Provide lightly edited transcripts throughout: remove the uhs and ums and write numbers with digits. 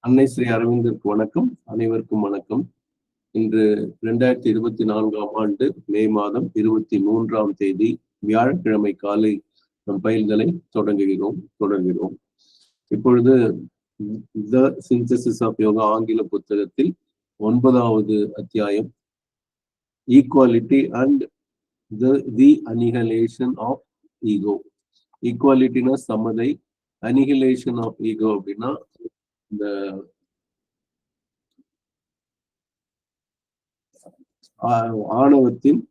அன்னை ஸ்ரீ அரவிந்தருக்கு வணக்கம். அனைவருக்கும் வணக்கம். இன்று 2024ஆம் ஆண்டு மே மாதம் 23ஆம் தேதி வியாழக்கிழமை காலை நம் பயில்களை தொடர்கிறோம். இப்பொழுது த சிந்தசிஸ் ஆஃப் யோகா ஆங்கில புத்தகத்தில் 9வது அத்தியாயம், equality and the annihilation of ego. ஈக்குவாலிட்டினா சமதை, அனிகலேஷன் ஆஃப் ஈகோ அப்படின்னா இந்த ஆணவத்தின்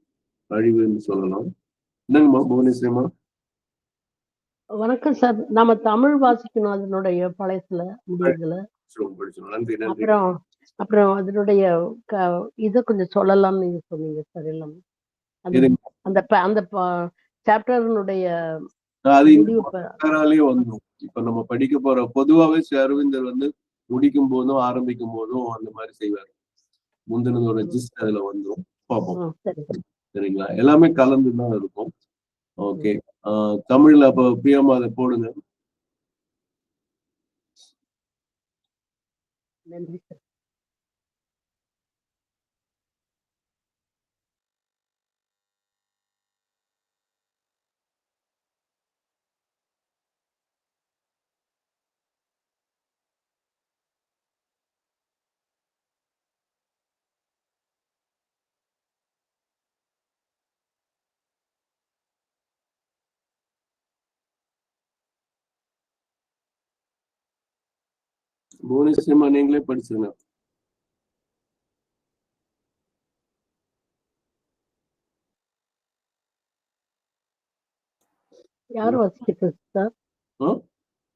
அழிவுன்னு சொல்லலாம். என்னங்கம்மா புவனேஸ்வரிமா? வணக்கம் சார். நம்ம தமிழ் வாசிக்கணும் அதனுடைய பழையத்துல முடியல. அப்புறம் அதனுடைய இத கொஞ்சம் சொல்லலாம்னு நீங்க சொன்னீங்க சார். எல்லாம் அந்த சாப்டர்னுடைய வந்துடும். இப்ப நம்ம படிக்க போற பொதுவாவே அரவிந்தர் முடிக்கும் போதும் ஆரம்பிக்கும் போதும் அந்த மாதிரி செய்வார். முந்தினதோட ஜிஸ்ட் அதுல வந்துடும். பார்ப்போம், சரிங்களா? எல்லாமே கலந்துதான் இருக்கும். ஓகே, தமிழ்ல அப்ப பிரியமா அதை போடுங்க. நன்றி சார். புவனேஸ்வரிமா நீங்களே படிச்சுங்க. யார் வாசிக்கிறது சார்?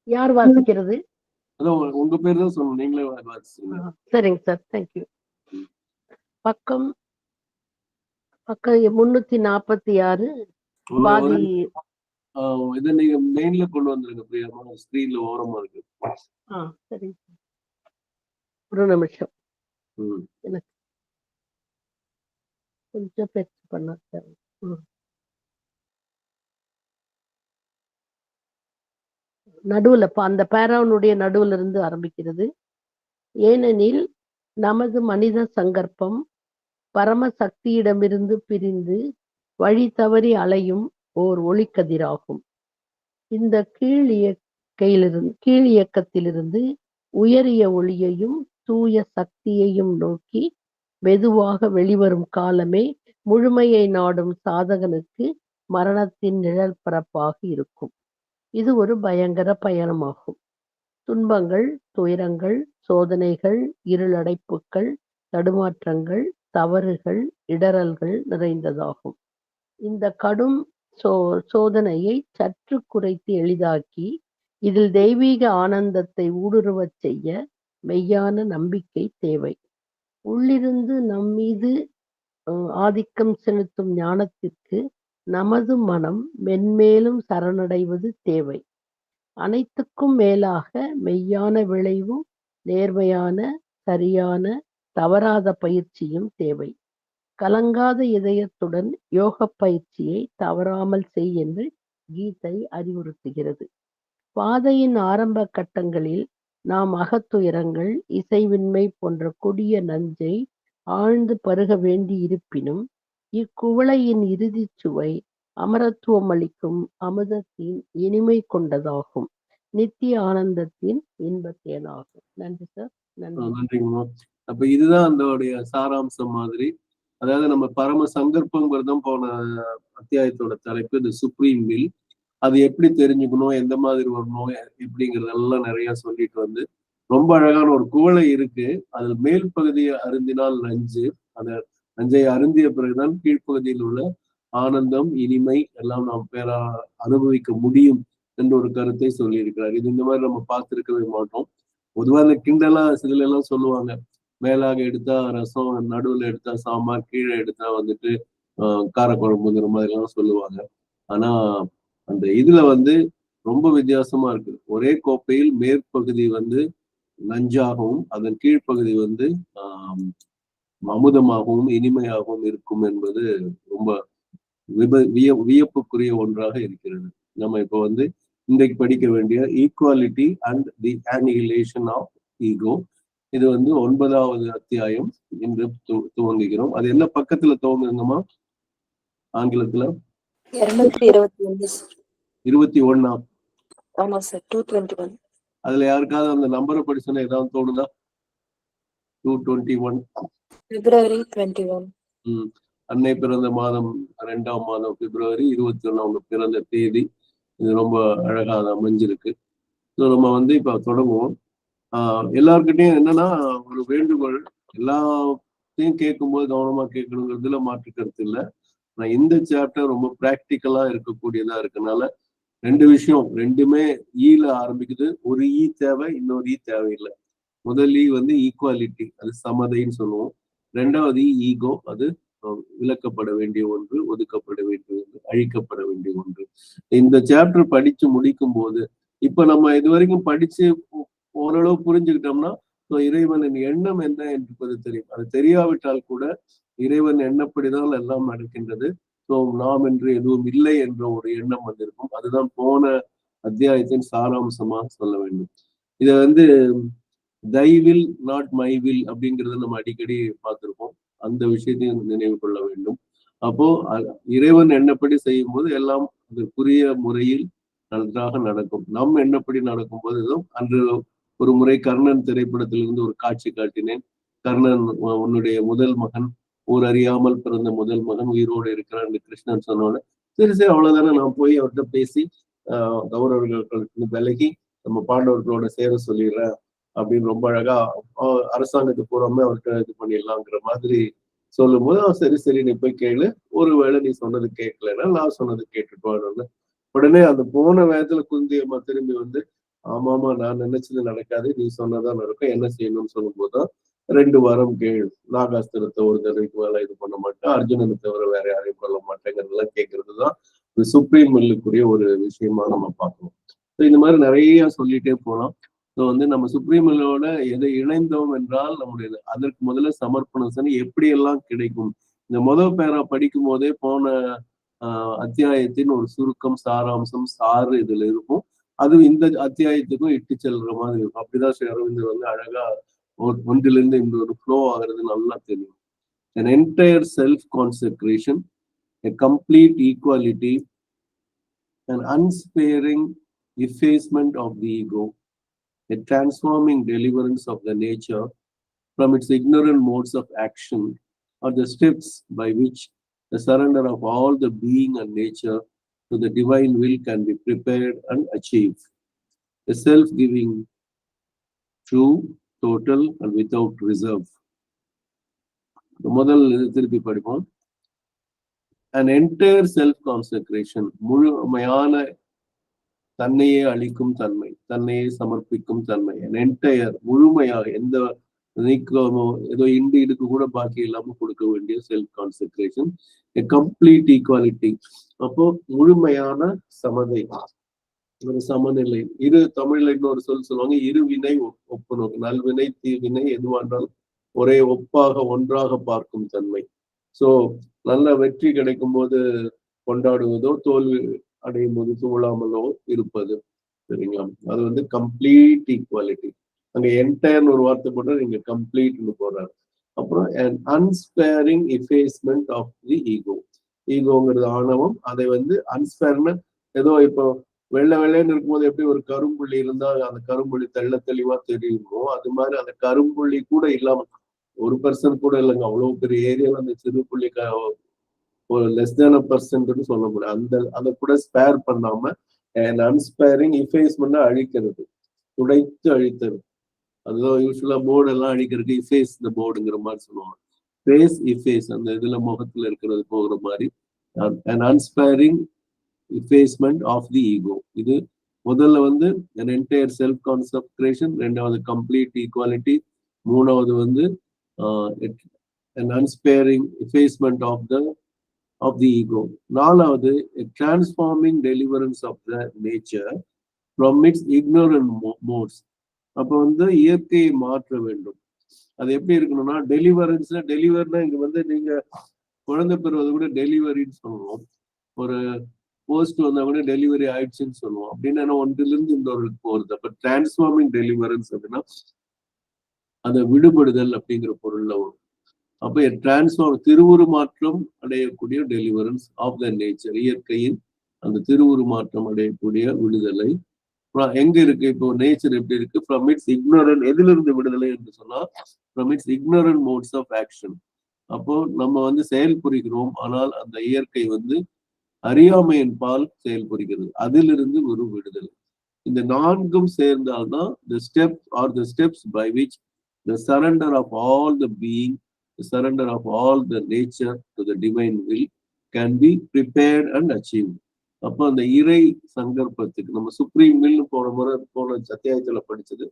யார் வாசிக்கிறது? உங்க பேர் தான் சொல்லணும், நீங்களே வாசிங்க. சரிங்க சார், தேங்க்யூ. பக்கம் 346. பாதி இதை நீங்க மெயின்ல கொண்டு வந்துருங்க பிரியமா, ஸ்கிரீன்ல ஓரமா இருக்கு. சரிங்க சார், ஒரு நிமிஷம். எனக்கு கொஞ்சம் பெருசு பண்ண சார். நடுவுல அந்த பேராவனுடைய நடுவுல இருந்து ஆரம்பிக்கிறது. ஏனெனில் நமது மனித சங்கற்பம் பரமசக்தியிடமிருந்து பிரிந்து வழி தவறி அலையும் ஓர் ஒளிக்கதிராகும். இந்த கீழியக்கத்திலிருந்து உயரிய ஒளியையும் தூய சக்தியையும் நோக்கி மெதுவாக வெளிவரும் காலமே முழுமையை நாடும் சாதகனுக்கு மரணத்தின் நிழல் பரப்பாக இருக்கும். இது ஒரு பயங்கர பயணமாகும். துன்பங்கள், துயரங்கள், சோதனைகள், இருளடைப்புகள், தடுமாற்றங்கள், தவறுகள், இடரல்கள் நிறைந்ததாகும். இந்த கடும் சோதனையை சற்று குறைத்து எளிதாக்கி இதில் தெய்வீக ஆனந்தத்தை ஊடுருவச் செய்ய மெய்யான நம்பிக்கை தேவை. உள்ளிருந்து நம்மீது ஆதிக்கம் செலுத்தும் ஞானத்திற்கு நமது மனம் மென்மேலும் சரணடைவது தேவை. அனைத்துக்கும் மேலாக மெய்யான விளைவும் நேர்மையான, சரியான, தவறாத பயிற்சியும் தேவை. கலங்காத இதயத்துடன் யோக பயிற்சியை தவறாமல் செய் என்று கீதை அறிவுறுத்துகிறது. பாதையின் ஆரம்ப கட்டங்களில் நாம் அகத்துயரங்கள், இசைவின்மை போன்ற கொடிய நஞ்சை ஆழ்ந்து பருக வேண்டி இருப்பினும் இக்குவளையின் இறுதி சுவை அமரத்துவம் அளிக்கும் அமுதத்தின் இனிமை கொண்டதாகும். நித்திய ஆனந்தத்தின் இன்பத்தேனாகும். நன்றி சார். நன்றிங்கம்மா. அப்ப இதுதான் அதோடைய சாராம்சம் மாதிரி. அதாவது நம்ம பரம சங்கற்பங்கிறதும் போன அத்தியாயத்தோட தலைப்பு இந்த சுப்ரீம் வில். அது எப்படி தெரிஞ்சுக்கணும், எந்த மாதிரி வரணும், எப்படிங்கிறதெல்லாம் நிறைய சொல்லிட்டு ரொம்ப அழகான ஒரு குவளை இருக்கு. அதில் மேல் பகுதியை அருந்தினால் நஞ்சு, அந்த நஞ்சை அருந்திய பிறகுதான் கீழ்ப்பகுதியில் உள்ள ஆனந்தம், இனிமை எல்லாம் நாம் அனுபவிக்க முடியும் என்ற ஒரு கருத்தை சொல்லியிருக்கிறார். இது இந்த மாதிரி நம்ம பார்த்திருக்கவே மாட்டோம். பொதுவாக இந்த கிண்டலா சில எல்லாம் சொல்லுவாங்க, மேலாக எடுத்தா ரசம், நடுவுல எடுத்தா சாம்பார், கீழே எடுத்தா காரக்குழம்புங்கிற மாதிரி எல்லாம் சொல்லுவாங்க. ஆனா அந்த இதுல ரொம்ப வித்தியாசமா இருக்கு. ஒரே கோப்பையில் மேற்பகுதி நஞ்சாகவும் அதன் கீழ்ப்பகுதி அமுதமாகவும் இனிமையாகவும் இருக்கும் என்பது ரொம்ப வியப்புக்குரிய ஒன்றாக இருக்கிறது. நம்ம இப்போ இன்றைக்கு படிக்க வேண்டிய equality and the annihilation of ego. இது வந்து 9வது அத்தியாயம் என்று துவங்குகிறோம். அது என்ன பக்கத்துல துவங்குங்கம்மா ஆங்கிலத்துல? 221. ஆமா சார், 221. அதுல யாருக்காவது அந்த நம்பரை படிச்சுன்னா ஏதாவது தோணுதா? 221 February 21. அன்னை பிறந்த மாதம் 2ஆம் மாதம் பிப்ரவரி 21 அவங்க பிறந்த தேதி. இது ரொம்ப அழகா அமைஞ்சிருக்கு. நம்ம வந்து இப்ப தொடங்குவோம். எல்லார்கிட்டையும் என்னன்னா ஒரு வேண்டுகோள், எல்லாத்தையும் கேட்கும்போது கவனமா கேட்கணுங்கிறதுல மாற்று கருத்து இல்லை. நான் இந்த சாப்டர் ரொம்ப பிராக்டிக்கலா இருக்கக்கூடியதா இருக்கனால 2 விஷயம், ரெண்டுமே ஈல ஆரம்பிக்குது. ஒரு ஈ தேவை, இன்னொரு ஈ தேவையில்லை. முதல் ஈ வந்து ஈக்குவாலிட்டி, அது சமதைன்னு சொல்லுவோம். 2வது ஈகோ, அது விலக்கப்பட வேண்டிய ஒன்று, ஒதுக்கப்பட வேண்டிய ஒன்று, அழிக்கப்பட வேண்டிய ஒன்று. இந்த சாப்டர் படிச்சு முடிக்கும் போது இப்ப நம்ம இது வரைக்கும் படிச்சு ஓரளவு புரிஞ்சுக்கிட்டோம்னா இறைவனின் எண்ணம் என்ன என்பது தெரியும். அது தெரியாவிட்டால் கூட இறைவன் எண்ணப்படிதான் எல்லாம் நடக்கின்றது. நாம் என்று எதுவும் இல்லை என்ற ஒரு எண்ணம் வந்திருக்கும். அதுதான் போன அத்தியாயத்தின் சாராம்சமாக சொல்ல வேண்டும். இத வந்து தை வில் நாட் மை வில் அப்படிங்கிறத நம்ம அடிக்கடி பார்த்திருப்போம். அந்த விஷயத்தையும் நினைவு கொள்ள வேண்டும். அப்போ இறைவன் எண்ணப்படி செய்யும் போது எல்லாம் அதற்குரிய முறையில் நன்றாக நடக்கும். நம் எண்ணப்படி நடக்கும் போது அன்று ஒரு முறை கர்ணன் திரைப்படத்திலிருந்து ஒரு காட்சி காட்டினேன். கர்ணன் உன்னுடைய முதல் மகன், ஊர் அறியாமல் பிறந்த முதல் மகன் உயிரோடு இருக்கிறான் கிருஷ்ணன் சொன்னோட சரி அவ்வளவுதானே, நான் போய் அவர்கிட்ட பேசி கௌரவர்களுக்கு விலகி நம்ம பாண்டவர்களோட சேர சொல்லிடுறேன் அப்படின்னு ரொம்ப அழகா அரசாங்கத்துக்கு பூராமே அவர்கிட்ட இது பண்ணிடலாங்கிற மாதிரி சொல்லும் போது சரி நீ போய் கேளு, ஒருவேளை நீ சொன்னது கேட்கலன்னா நான் சொன்னது கேட்டுட்டு உடனே அந்த போன வேகத்துல குந்தி அம்மா திரும்பி வந்து ஆமாமா நான் நினைச்சது நடக்காது, நீ சொன்னதான் நடக்கும், என்ன செய்யணும்னு சொல்லும் போதுதான் 2 வாரம் கேளு, நாகாஸ்திரத்தை ஒரு தடவைக்கு மேல இது பண்ண மாட்டேன், அர்ஜுனனை தவிர வேற யாரையும் கொள்ள மாட்டேங்கிறதெல்லாம் கேட்கறதுதான் சுப்ரீம் மில்லுக்குரிய ஒரு விஷயமா நம்ம பார்க்கணும். இந்த மாதிரி நிறைய சொல்லிட்டே போலாம். வந்து நம்ம சுப்ரீமிலோட எதை இணைந்தோம் என்றால் நம்முடைய அதற்கு முதல்ல சமர்ப்பணம் எப்படி எல்லாம் கிடைக்கும். இந்த முதல் பேரா படிக்கும் போதே போன அத்தியாயத்தின் ஒரு சுருக்கம், சாராம்சம், சாறு இதுல இருக்கும். அது இந்த அத்தியாயத்துக்கும் இட்டு செல்ற மாதிரி இருக்கும். அப்படிதான் ஸ்ரீ அரவிந்தர் வந்து அழகா ஒன்றிலிருந்து இந்த ஒரு ஃப்ளோ ஆகிறது நல்லா தெரியும். An entire self-consecration, a complete equality, an unsparing effacement of the ego, a transforming deliverance of the nature from its ignorant modes of action are the steps by which the surrender of all the being and nature to the divine will can be prepared and achieved. A self-giving, true, total and without reserve. முதல் திருப்பி படிப்போம். An entire self-consecration, முழுமையான தன்னையே அளிக்கும் தன்மை, தன்னையே சமர்ப்பிக்கும் தன்மை, என்டையர் முழுமையாக எந்த நீக்கமோ ஏதோ இடுக்கு கூட பாக்கி இல்லாம கொடுக்க வேண்டிய செல்ஃப் கான்சென்ட்ரேஷன், கம்ப்ளீட் ஈக்குவாலிட்டி. அப்போ முழுமையான சமதை, ஒரு சமநிலை. தமிழ்ல இன்னொரு சொல்லுவாங்க, இருவினை ஒப்புநோக்கு, நல்வினை தீவினை எதுவானாலும் ஒரே ஒப்பாக ஒன்றாக பார்க்கும் தன்மை. சோ நல்ல வெற்றி கிடைக்கும் போது கொண்டாடுவதோ, தோல்வி அடையும் போது தூளாமலோ இருப்பது. சரிங்களா? அது வந்து கம்ப்ளீட் ஈக்குவாலிட்டி. அங்க என்டையர்னு ஒரு வார்த்தை போட்டா நீங்க கம்ப்ளீட்னு போடுறாரு. அப்புறம் an unsparing effacement of the ego. ஈகோங்கிறது ஆணவம். அதை வந்து அன்ஸ்பேர்னு ஏதோ இப்போ வெள்ளைன்னு இருக்கும்போது எப்படி ஒரு கரும்புள்ளி இருந்தா அந்த கரும்புள்ளி தெளிவா தெரியுமோ, அது மாதிரி அந்த கரும்புள்ளி கூட இல்லாம 1% கூட இல்லைங்க, அவ்வளவு பெரிய ஏரியால அந்த சிறு புள்ளி ஒரு less than a percent சொல்ல முடியாது. அதை கூட ஸ்பேர் பண்ணாம அன்ஸ்பேரிங் effacement அழிக்கிறது, துடைத்து அழித்தது. அதுதான் யூஸ்வலா போர்டு எல்லாம் அழிக்கிறதுக்கு இஃபேஸ் த போர்டுங்கிற மாதிரி சொல்லுவாங்க. ஃபேஸ் இஃபேஸ், அந்த இதுல முகத்துல இருக்கிறது போகிற மாதிரி. an unsparing effacement of the ego. இது முதல்ல வந்து an entire self consecration, ரெண்டாவது complete equality, மூணாவது வந்து an unsparing effacement of the ego, நாலாவது a transforming deliverance of the nature from its ignorant modes. அப்ப வந்து இயற்கையை மாற்ற வேண்டும். அது எப்படி இருக்கணும்னா டெலிவர்னா இங்க வந்து நீங்க குழந்தை பெறுவது கூட டெலிவரின்னு சொல்லுவோம். ஒரு போஸ்ட் வந்தா கூட டெலிவரி ஆயிடுச்சுன்னு சொல்லுவோம். அப்படின்னா ஒன்றிலிருந்து இன்னொரு போறது. அப்ப டிரான்ஸ்ஃபார்மிங் டெலிவரன்ஸ் அப்படின்னா அதை விடுபடுதல் அப்படிங்கிற பொருள்ல வரும். அப்ப டிரான்ஸ்ஃபார்ம் திருவுருமாற்றம் அடையக்கூடிய டெலிவரன்ஸ் ஆஃப் த நேச்சர், இயற்கையின் அந்த திருவுருமாற்றம் அடையக்கூடிய விடுதலை எங்க இருக்கு? இப்போ நேச்சர் எப்படி இருக்கு? ஃப்ரம் இட்ஸ் இக்னோரன்ட், எதுல இருந்து விடுதலை என்று சொன்னா from its ignorant modes of action. அப்போ நம்ம செயல்புரிகிறோம், ஆனால் அந்த இயற்கை அறியாமையின் பால் செயல்புரிகிறது, அதிலிருந்து ஒரு விடுதலை. இந்த நான்கும் சேர்ந்தால்தான் the steps or the steps by which the surrender of all the being, the surrender of all the nature to the divine will can be prepared and achieved. அப்போ அந்த இறை சங்கற்பத்துக்கு நம்ம சுப்ரீம் வில் போன அத்தியாயத்துல படிச்சது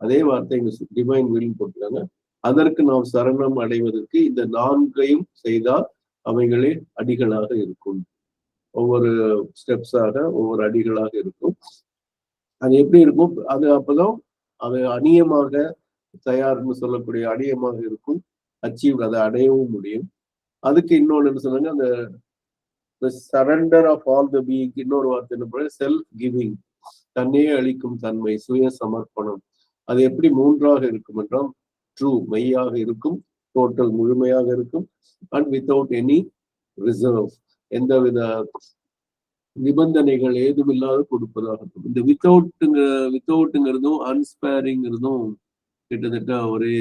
அதே வார்த்தை இங்க டிவைன் வில் போட்டுருக்காங்க. அதற்கு நாம் சரணம் அடைவதற்கு இந்த நான்கையும் செய்தால் அவைகளே அடிகளாக இருக்கும். ஒவ்வொரு ஸ்டெப்ஸாக ஒவ்வொரு அடிகளாக இருக்கும். அது எப்படி இருக்கும்? அது அப்பதான் அது அநியமாக தயார்னு சொல்லக்கூடிய அநியமாக இருக்கும், அச்சீவ், அதை அடையவும் முடியும். அதுக்கு இன்னொன்னு என்ன சொன்னாங்க, அந்த surrender of all the being, இன்னொரு வார்த்தை என்ன, செல்ஃப் கிவிங், தன்னையே அளிக்கும் தன்மை, சுய சமர்ப்பணம். அது எப்படி மூன்றாக இருக்கும் என்றால் ட்ரூ, மெய்யாக இருக்கும், டோட்டல் முழுமையாக இருக்கும், அண்ட் வித்தவுட் எனி ரிசர்வ், எந்தவித நிபந்தனைகள் ஏதும் இல்லாத கொடுப்பதாகட்டும். இந்த வித்தவுட்டுங்கிறதும் அன்ஸ்பேரிங்கிறதும் கிட்டத்தட்ட ஒரே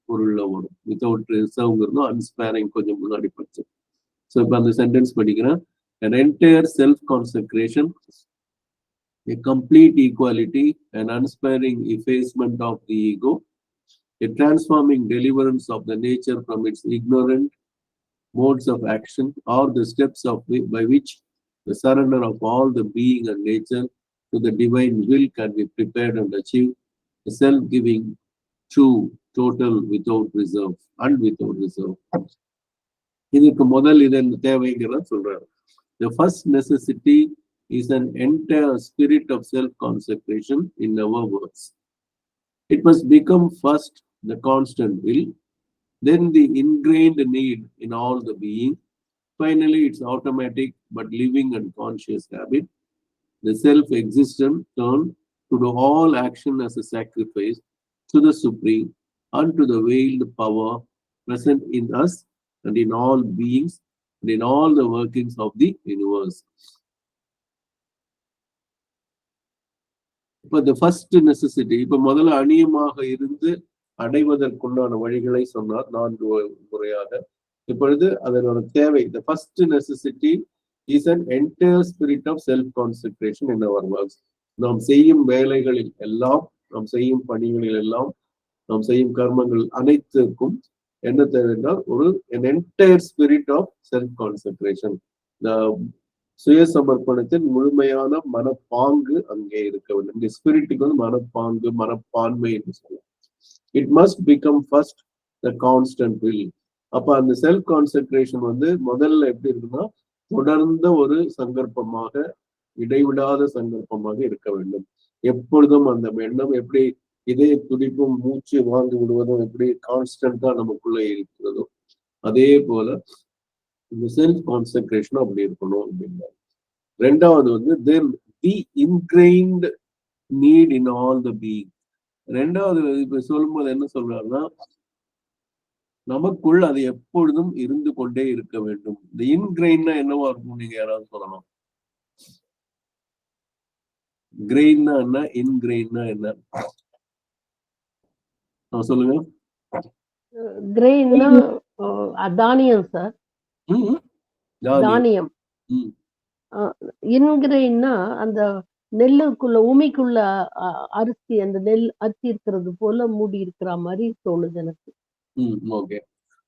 பொருள்ல வரும். வித்தவுட் ரிசர்வ்ங்கிறதும் அன்ஸ்பேரிங் கொஞ்சம் முன்னாடி படிச்சு. ஸோ இப்போ அந்த சென்டென்ஸ் படிக்கிறேன். An entire self-consecration, a complete equality, an unsparing effacement of the ego, a transforming deliverance of the nature from its ignorant modes of action, or the steps by which the surrender of all the being and nature to the divine will can be prepared and achieved, a self-giving, true, total, without reserve, and without reserve. இதுக்கு முதல் இதன் தேவைங்கிறத சொல்றாரு. The first necessity is an entire spirit of self-consecration, in our words. It must become first the constant will, then the ingrained need in all the being, finally its automatic but living and conscious habit, the self-existent turn to do all action as a sacrifice to the Supreme and to the veiled power present in us and in all beings and in all the workings of the universe. இப்ப the first necessity, இப்ப முதல்ல அநியமாக இருந்து அடைவதற்குண்டான வழிகளை சொன்னார் 4 முறையாக. இப்பொழுது அதனோட தேவை, the first necessity is an entire spirit of self-consecration in our works. நாம் செய்யும் வேலைகளில் எல்லாம், நாம் செய்யும் பணிகளில் எல்லாம், நாம் செய்யும் கர்மங்கள் அனைத்திற்கும் என்ன தேவைன்னா ஒரு an entire spirit of self-consecration, சுய சமர்ப்பணத்தின் முழுமையான மனப்பாங்கு அங்கே இருக்க வேண்டும். இந்த ஸ்பிரிட்டுக்கு மனப்பாங்கு, மனப்பான்மை என்று சொல்லலாம். It must become first the constant will. அப்ப அந்த செல்ஃப் கான்சென்ட்ரேஷன் முதல்ல எப்படி இருக்குன்னா தொடர்ந்த ஒரு சங்கற்பமாக, இடைவிடாத சங்கற்பமாக இருக்க வேண்டும். எப்பொழுதும் அந்த எண்ணம் எப்படி இதய துடிப்பும் மூச்சு வாங்கி விடுவதும் எப்படி கான்ஸ்டன்டா நமக்குள்ள இருக்கிறதோ அதே போல இந்த செல்ஃப் கான்சென்ட்ரேஷனும் அப்படி இருக்கணும் அப்படின்னா. ரெண்டாவது then the ingrained need in all the being. ரெண்டாவது இப்ப சொல்லும்போது என்ன சொல்றாருன்னா நமக்குள் அது எப்பொழுதும் இருந்து கொண்டே இருக்க வேண்டும். இந்த இன்கிரெயின்னா என்னவா இருக்கும் நீங்க யாராவது சொல்லலாம்? கிரெயின்னா என்ன, இன்கிரெயின்னா என்ன சொல்லுங்க. கிரெயின்னா தானியம் சார், தானியம். இன்கிரெயின்னா அந்த நெல்லுக்குள்ள உமிக்குள்ள அரிசி, அந்த நெல் அரிசி இருக்கிறது போல மூடி இருக்கிற மாதிரி தோணுது எனக்கு. ஓகே.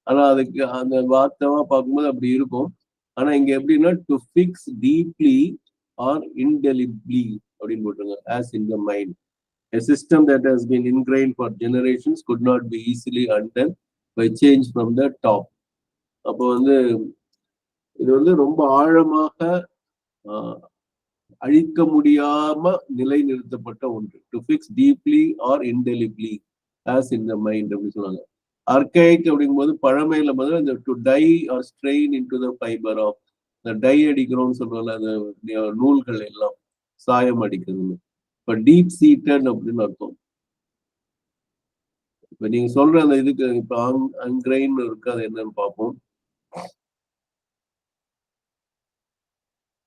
ஆனா அதுக்கு அந்த வார்த்தைமா பார்க்கும்போது அப்படி இருக்கும். ஆனா இங்க எப்படின்னா டு ஃபிக்ஸ் டீப்லி ஆர் இன்டெலிபிளி அப்படின்னு போட்டுருங்க. as in the mind, a system that has been ingrained for generations could not be easily undone by change from the top. அப்போ இது ரொம்ப ஆழமாக அழிக்க முடியாம நிலைநிறுத்தப்பட்ட ஒன்று. To fix deeply or indelibly as in the mind அப்படின்னு சொல்லுவாங்க. அர்கைக் அப்படிங்கும்போது பழமையில இந்த to dye or strain into the fibre of, இந்த டை அடிக்கிறோம்னு சொல்றோம்ல, அந்த நூல்கள் எல்லாம் சாயம் அடிக்கிறது. இப்ப டீப் சீட்டட் அப்படின்னு அர்த்தம். இப்ப நீங்க சொல்ற அந்த இதுக்கு இப்ப அன்கிரெயின் இருக்கு, அது என்னன்னு பார்ப்போம்.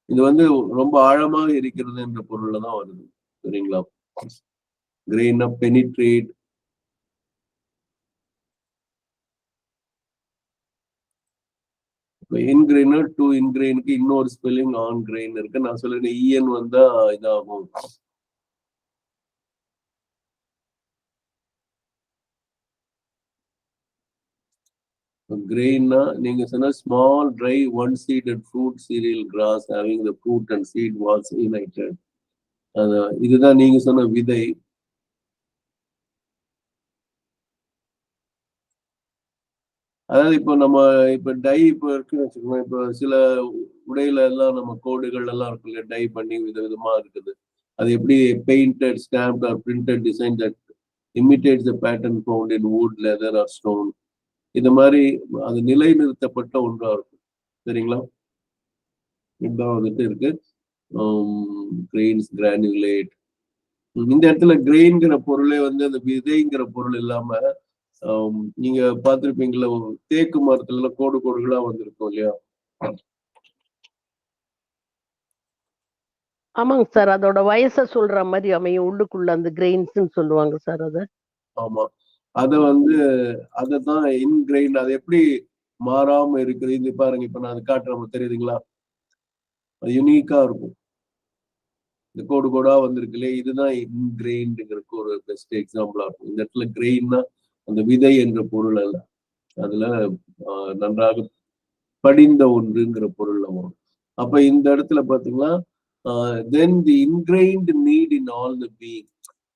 இது வந்து ரொம்ப ஆழமாக இருக்கிறது என்ற பொருள்ல தான் வருது, சரிங்களா? கிரெயினா பெனிட்ரேட். இன்கிரெயினா டு இன்கிரெயினுக்கு இன்னொரு ஸ்பெல்லிங் ஆன் கிரெயின் இருக்கு. நான் சொல்றேன் இஎன் வந்தா இதாகும். கிரெயின்னா நீங்க சொன்ன small dry one seeded fruit cereal grass having the fruit and seed was united. இதுதான் நீங்க சொன்ன விதை. அதாவது இப்போ நம்ம இப்ப டை இப்போ இருக்குன்னு வச்சுக்கோங்க. இப்போ சில உடையில எல்லாம் நம்ம கோடுகள் எல்லாம் இருக்கு இல்லையா, டை பண்ணி விதவிதமா இருக்குது. அது எப்படி painted stamp or printed design that imitates the pattern found in wood leather or stone. இந்த மாதிரி அது நிலைநிறுத்தப்பட்ட ஒன்றா இருக்கும், சரிங்களா? இதுதான் வந்துட்டு இருக்கு கிரெயின்ஸ் கிரானுலேட். இந்த இடத்துல கிரெயின்ங்கிற பொருளே வந்து அந்த விதைங்கிற பொருள் இல்லாம நீங்க பார்த்திருப்பீங்களா, தேக்கு மரத்துல கோடு கோடுகளா வந்திருக்கும் இல்லையா? ஆமாங்க சார், அதோட வயசை சொல்ற மாதிரி அமையும் உள்ளுக்குள்ள அந்த கிரெயின்ஸ் சொல்லுவாங்க சார் அத. ஆமா, அத வந்து அததான் இன்கிரெயின். அது எப்படி மாறாம இருக்குது, இது பாருங்க. இப்ப நான் அது காட்டுறேன், தெரியுதுங்களா? அது யூனிக்கா இருக்கும். இந்த கோடு கோடா வந்திருக்கு இல்லையா, இதுதான் இன்கிரெயின்ங்கிறதுக்கு ஒரு பெஸ்ட் எக்ஸாம்பிளா இருக்கும். இந்த இடத்துல கிரெயின்னா அந்த விதை என்ற பொருள் அல்ல, அதுல நன்றாக படிந்த ஒன்றுங்கிற பொருள்ல வரும். அப்ப இந்த இடத்துல பாத்தீங்கன்னா then the ingrained need in all the being.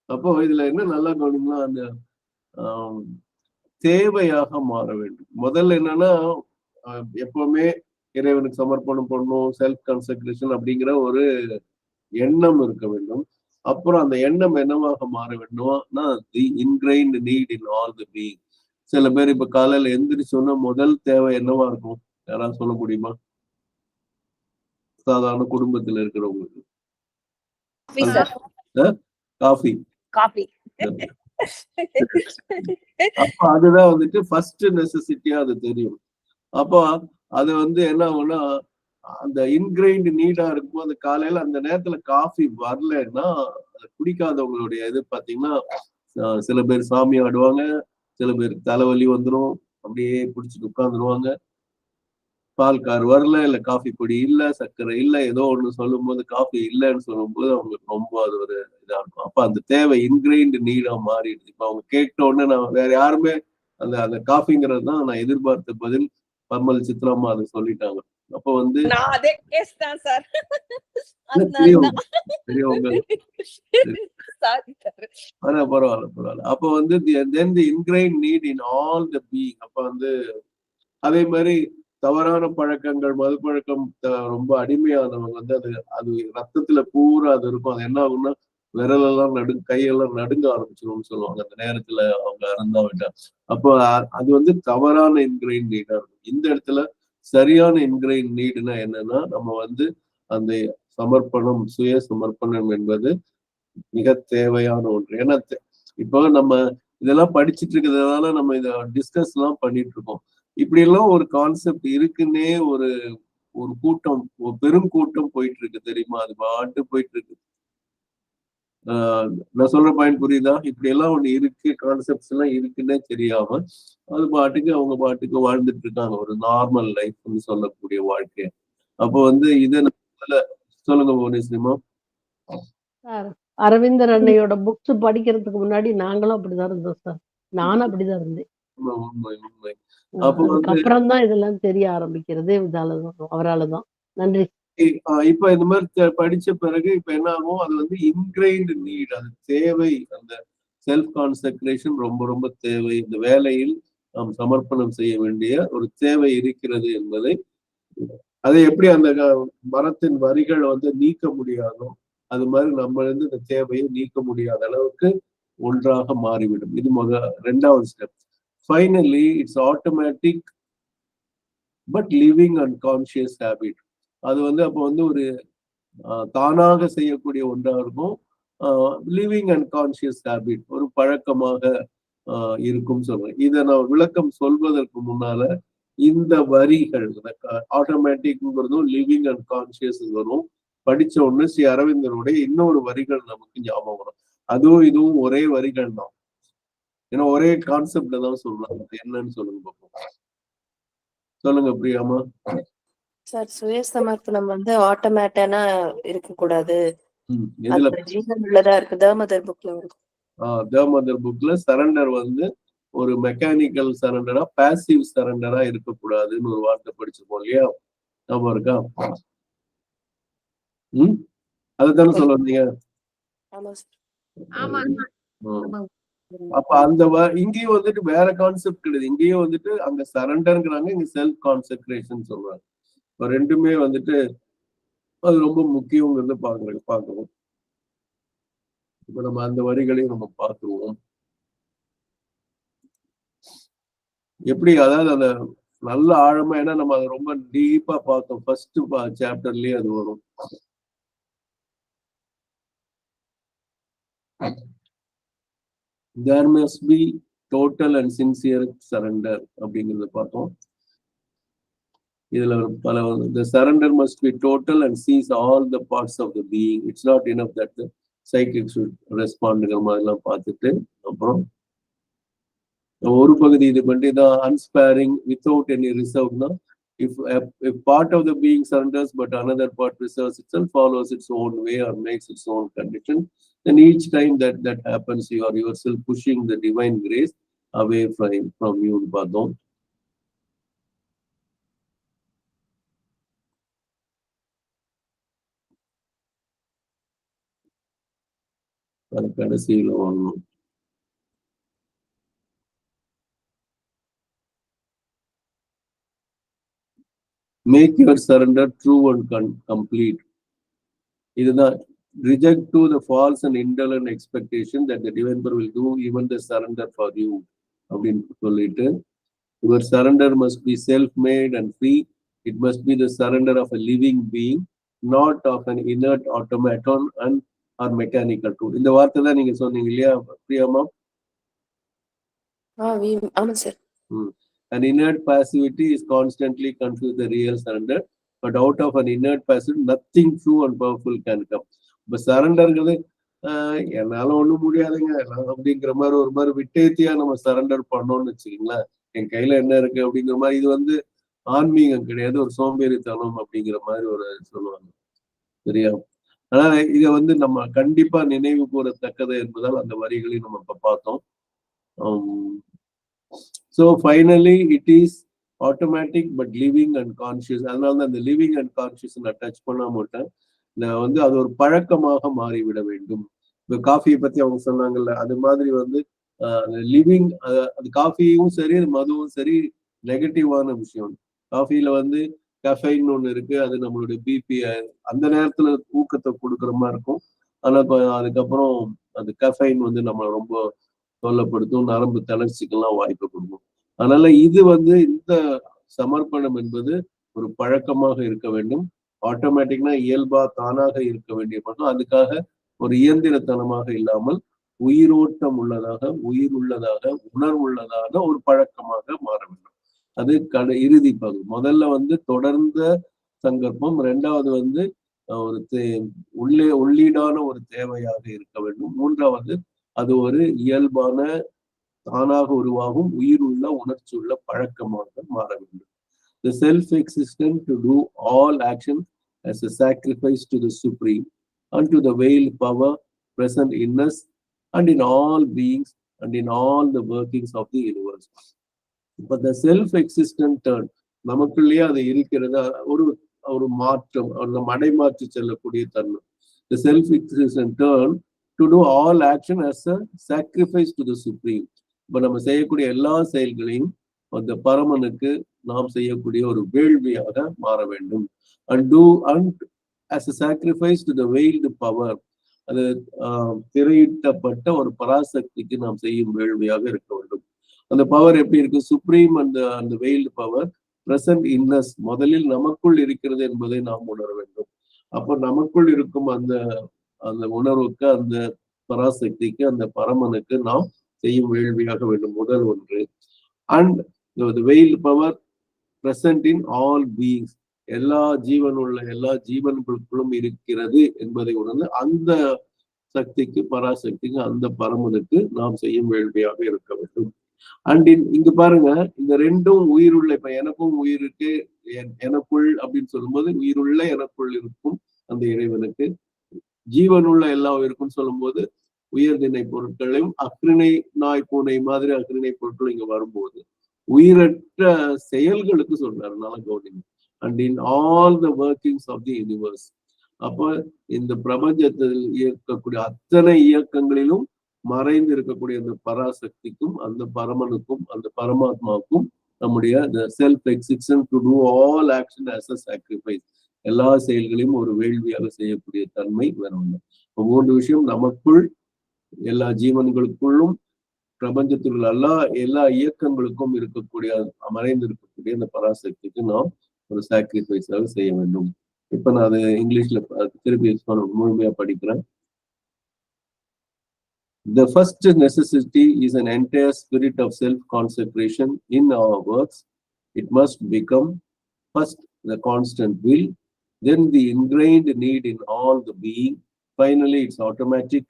அப்போ இதுல என்ன நல்லா கவனிங்கன்னா, அந்த தேவையாக மாற வேண்டும். முதல்ல என்னன்னா எப்பவுமே இறைவனுக்கு சமர்ப்பணம் பண்ணணும், செல்ஃப் கன்சக்ரேஷன் அப்படிங்கிற ஒரு எண்ணம் இருக்க வேண்டும். அப்புறம் அந்த எண்ணம் என்னவாக மாற வேண்டும்னா the ingrained need in all the being. சில பேர் இப்ப காலையில எந்திரிச்சோன்னா முதல் தேவை என்னவா இருக்கும், யாராவது சொல்ல முடியுமா? சாதாரண குடும்பத்துல இருக்கிறவங்களுக்கு காஃபி. அப்ப அதுதான் வந்துட்டு ஃபர்ஸ்ட் நெசசிட்டியா அது தெரியும். அப்போ அது வந்து என்ன ஆகும்னா, அந்த இன்கிரைன்ட் நீடா இருக்கும்போது காலையில அந்த நேரத்துல காஃபி வரலன்னா குடிக்காதவங்களுடைய இது பாத்தீங்கன்னா, சில பேர் சாமி ஆடுவாங்க, சில பேர் தலைவலி வந்துடும், அப்படியே பிடிச்சிட்டு உட்கார்ந்துருவாங்க. பால் கார் வரல, இல்ல காஃபி பொடி இல்ல, சர்க்கரை இல்ல, ஏதோ ஒண்ணு சொல்லும் போது காஃபி இல்லைன்னு சொல்லும் போது அவங்களுக்கு ரொம்ப அது ஒரு இதா இருக்கும். அப்ப அந்த தேவை இன்கிரைன்ட் நீடா மாறிடுது. இப்ப அவங்க கேட்ட உடனே நான் வேற யாருமே அந்த அந்த காஃபிங்கிறது தான் நான் எதிர்பார்த்த பதில். பம்மல் சித்ராமா அதை சொல்லிட்டாங்க. அப்ப வந்து பெரியவங்க பரவாயில்ல. அப்ப வந்து then the ingrained need in all the being. அப்ப வந்து அதே மாதிரி தவறான பழக்கங்கள், மது பழக்கம் ரொம்ப அடிமையானவங்க வந்து அது அது ரத்தத்துல பூரா அது இருக்கும். அது என்ன ஆகும்னா விரலெல்லாம் கையெல்லாம் நடுங்க ஆரம்பிச்சிரும்னு சொல்லுவாங்க அந்த நேரத்துல அவங்க அறந்தா விட்டா. அப்போ அது வந்து தவறான இன்கிரைன் நீடா இருக்கும். இந்த இடத்துல சரியான இன்கிரைன் நீடுனா என்னன்னா, நம்ம வந்து அந்த சமர்ப்பணம், சுய சமர்ப்பணம் என்பது மிக தேவையான ஒன்று. ஏன்னா இப்போ நம்ம இதெல்லாம் படிச்சுட்டு இருக்கிறதுனால நம்ம இதை டிஸ்கஸ் எல்லாம் பண்ணிட்டு இருக்கோம். இப்படி எல்லாம் ஒரு கான்செப்ட் இருக்குன்னே ஒரு ஒரு கூட்டம், ஒரு பெரும் கூட்டம் போயிட்டு இருக்கு தெரியுமா? அது பாட்டு போயிட்டு இருக்கு. நான் சொல்ற பாயிண்ட் புரியுதா? இப்படி எல்லாம் ஒண்ணு இருக்கு, கான்செப்ட்ஸ் எல்லாம் இருக்குன்னே தெரியாம அது பாட்டுக்கு அவங்க பாட்டுக்கு வாழ்ந்துட்டு இருக்காங்க ஒரு நார்மல் லைஃப்னு சொல்லக்கூடிய வாழ்க்கை. அப்போ வந்து இதை சொல்லுங்க புவனேஸ்வரிமா. அரவிந்தர் அன்னையோட புக்ஸ் படிக்கிறதுக்கு முன்னாடி நாங்களும் அப்படிதான் இருந்தோம் சார். நானும் அப்படிதான் இருந்தேன். உண்மை. அப்புறம் தான் இதெல்லாம் தெரிய ஆரம்பிக்கிறது அவராலதான். நன்றி. இப்ப இந்த மாதிரி படிச்ச பிறகு இப்ப என்ன ஆகும், அது வந்து இன்கிரைன்ட் நீட், அது தேவை. அந்த செல்ஃப் கான்சென்ட்ரேஷன் ரொம்ப ரொம்ப தேவை. இந்த வேலையில் நாம் சமர்ப்பணம் செய்ய வேண்டிய ஒரு தேவை இருக்கிறது என்பதை, அதை எப்படி அந்த மரத்தின் வரிகள் வந்து நீக்க முடியாதோ அது மாதிரி நம்ம இருந்து இந்த தேவையை நீக்க முடியாத அளவுக்கு ஒன்றாக மாறிவிடும். இது ரெண்டாவது step. Finally it's automatic but living unconscious habit. அது வந்து அப்போ வந்து ஒரு தானாக செய்யக்கூடிய ஒன்றா இருக்கும். லிவிங் அன்கான்சியஸ் ஹேபிட், ஒரு பழக்கமாக இருக்கும் சொல்றேன். இதை நான் விளக்கம் சொல்வதற்கு முன்னால இந்த வரிகள் ஆட்டோமேட்டிக்ங்கிறதும் லிவிங் அண்ட் கான்சியஸ் வரும். படிச்ச உடனே ஸ்ரீ அரவிந்தனுடைய இன்னொரு வரிகள் நமக்கு ஞாபகம் வரும். அதுவும் இதுவும் ஒரே வரிகள் தான், ஏன்னா ஒரே கான்செப்ட்ல தான் சொல்றாங்க. என்னன்னு சொல்லுங்க பார்ப்போம். சொல்லுங்க பிரியாமா. சார், சுய சமர்ப்பணம் வந்து ஆட்டோமேட்டனா இருக்கக்கூடாது, எதுல ஜீவன் உள்ளதா இருக்கு. தாமோதர் புக்ல இருக்கு. தாமோதர் புக்ல சரண்டர் வந்து ஒரு மெக்கானிக்கல் சரண்டரா பாசிவ் சரண்டரா இருக்கக்கூடாதுன்னு ஒரு வார்த்தை படிச்சிருப்போம் இல்லையா? ஞாபகம் இருக்கா? அதுதானே சொல்ல வந்தீங்க. அப்ப அந்த இங்கேயும் வந்துட்டு வேற கான்செப்ட் கிடையாது. இங்கேயும் வந்துட்டு அங்க சரண்டர்ங்கிறாங்க, இங்க செல்ஃப் கான்சென்ட்ரேஷன் சொல்றாங்க. இப்ப ரெண்டுமே வந்துட்டு அது ரொம்ப முக்கியங்கிறத பார்க்கணும். இப்ப நம்ம அந்த வரிகளையும் நம்ம பார்த்துருவோம். எப்படி, அதாவது அந்த நல்ல ஆழமா, ஏன்னா நம்ம அதை ரொம்ப டீப்பா பார்த்தோம். ஃபர்ஸ்ட் சாப்டர்லயே அது வரும். There must be total and sincere surrender அப்படிங்கிறத பார்த்தோம். இதுல பல the surrender must be total and seize all the parts of the being. It's not enough that the psychic should respondங்கிற மாதிரிலாம் பார்த்துட்டு அப்புறம் ஒரு பகுதி இது பண்ணி தான் unsparing without any reserve. If part of the being surrenders but another part reserves itself, follows its own way or makes its own condition, then each time that happens, you are yourself pushing the divine grace away from you. பார்த்தோம். அது கடைசியில வாங்கணும். Make your surrender true and complete. இதுதான் reject to the false and indolent expectation that the divine power will do even the surrender for you அப்படின்னு சொல்லிட்டு, your surrender must be self-made and free. It must be the surrender of a living being, not of an inert automaton and or mechanical tool. இந்த வார்த்தை தான் நீங்க சொன்னீங்க இல்லையா பிரியாமா? ஆமா sir. An inert passivity is constantly confused the real surrender, but out of an inert passivity nothing true and powerful can come. இப்ப சரண்டர்ங்கிறது என்னால ஒண்ணும் முடியாதுங்க அப்படிங்கிற மாதிரி ஒரு மாதிரி விட்டேத்தியா நம்ம சரண்டர் பண்ணோம்னு வச்சுக்கீங்களேன். என் கையில என்ன இருக்கு அப்படிங்கிற மாதிரி. இது வந்து ஆன்மீகம் கிடையாது, ஒரு சோம்பேறித்தனம் அப்படிங்கிற மாதிரி ஒரு சொல்லுவாங்க. சரியா? அதனால இதை வந்து நம்ம கண்டிப்பா நினைவு கூறத்தக்கது என்பதால் அந்த வரிகளையும் நம்ம இப்ப பார்த்தோம். So finally it is automatic but living and conscious. அதனால அந்த லிவிங் அண்ட் கான்சியஸ் நான் டச் பண்ண மாட்டேன். நான் வந்து அது ஒரு பழக்கமாக மாறிவிட வேண்டும். இப்ப காஃபியை பத்தி அவங்க சொன்னாங்கல்ல, அது மாதிரி வந்து லிவிங், அது காஃபியும் சரி மதுவும் சரி நெகட்டிவான விஷயம். காஃபில வந்து கஃபைன் ஒண்ணு இருக்கு, அது நம்மளுடைய பிபி அந்த நேரத்துல ஊக்கத்தை கொடுக்குற மாதிரி இருக்கும். ஆனா அதுக்கப்புறம் அது கஃபைன் வந்து நம்ம ரொம்ப தொல்லப்படுத்தும், நரம்பு தளர்ச்சிக்கெல்லாம் வாய்ப்பு கொடுக்கும். அதனால இது வந்து இந்த சமர்ப்பணம் என்பது ஒரு பழக்கமாக இருக்க வேண்டும். ஆட்டோமேட்டிக்னா இயல்பா தானாக இருக்க வேண்டிய பழக்கம். அதுக்காக ஒரு இயந்திரத்தனமாக இல்லாமல் உயிரோட்டம் உள்ளதாக, உயிர் உள்ளதாக, உணர்வுள்ளதாக ஒரு பழக்கமாக மாற வேண்டும். அது இறுதி பகுதி. முதல்ல வந்து தொடர்ந்த சங்கல்பம், இரண்டாவது வந்து ஒரு உள்ளீடான ஒரு தேவையாக இருக்க வேண்டும். மூன்றாவது அது ஒரு இயல்பான தானாக உருவாகும் உயிருள்ள உணர்ச்சி உள்ள பழக்கமாக மாற வேண்டும். The self-existent to do all action as a sacrifice to the supreme and to the veiled power present in us and in all beings and in all the workings of the universe. But the self-existent turn, நமக்குள்ளேயே அது இருக்கிறது, ஒரு மாற்றம், அந்த மடைமாற்றி செல்லக்கூடிய தன்மை. The self-existent turn to do all action as a sacrifice to the supreme. இப்ப நம்ம செய்யக்கூடிய எல்லா செயல்களையும் அந்த பரமனுக்கு நாம் செய்யக்கூடிய ஒரு வேள்வியாக மாற வேண்டும். And as a sacrifice to the veiled power, அது திரையிட்டப்பட்ட ஒரு பராசக்திக்கு நாம் செய்யும் வேள்வியாக இருக்க வேண்டும். அந்த பவர் எப்படி இருக்கு? சுப்ரீம் அந்த veiled power present in us, முதலில் நமக்குள் இருக்கிறது என்பதை நாம் உணர வேண்டும். அப்ப நமக்குள் இருக்கும் அந்த உணர்வுக்கு, அந்த பராசக்திக்கு, அந்த பரமனுக்கு நாம் செய்யும் வேள்வியாக வேண்டும், முதல் ஒன்று. And the veiled power present in all beings, எல்லா ஜீவன்களுக்குள்ளும் இருக்கிறது என்பதை உணர்ந்து அந்த சக்திக்கு, பராசக்திக்கு, அந்த பரமனுக்கு நாம் செய்யும் வேள்வியாக இருக்க வேண்டும். அண்ட் இங்க பாருங்க, இந்த ரெண்டும் உயிருள்ள, இப்ப எனக்கும் உயிருக்கு, எனக்குள் அப்படின்னு சொல்லும்போது உயிருள்ள எனக்குள் இருக்கும் அந்த இறைவனுக்கு, ஜீவனுள்ள எல்லா உயிருக்கும் சொல்லும்போது உயர்திணை பொருட்களையும், அக்ரிணை நாய் பூனை மாதிரி அக்ரிணை பொருட்களும் இங்க வரும்போது உயிரற்ற செயல்களுக்கு சொல்றாரு. நல்லா கவனிங்க. And in all the workings of the universe. அப்ப இந்த பிரபஞ்சத்தில் இயக்கக்கூடிய அத்தனை இயக்கங்களிலும் மறைந்து இருக்கக்கூடிய அந்த பராசக்திக்கும், அந்த பரமனுக்கும், அந்த பரமாத்மாவுக்கும் நம்முடைய the self existence to do all action as a sacrifice, எல்லா செயல்களையும் ஒரு வேள்வியாக செய்யக்கூடிய தன்மை வேணும். மூன்று விஷயம், நமக்குள், எல்லா ஜீவன்களுக்குள்ளும், பிரபஞ்சத்தில் உள்ள எல்லா இயக்கங்களுக்கும் இருக்கக்கூடிய, மறைந்து இருக்கக்கூடிய அந்த பராசக்திக்கு நாம் ஒரு சாக்ரிஃபைஸாக செய்ய வேண்டும். இப்ப நான் அது இங்கிலீஷ்ல திருப்பி முழுமையா படிக்கிறேன். The first necessity is an entire spirit of self-consecration in our works. It must become first the constant will, then the ingrained need in all the being. Finally, it's automatic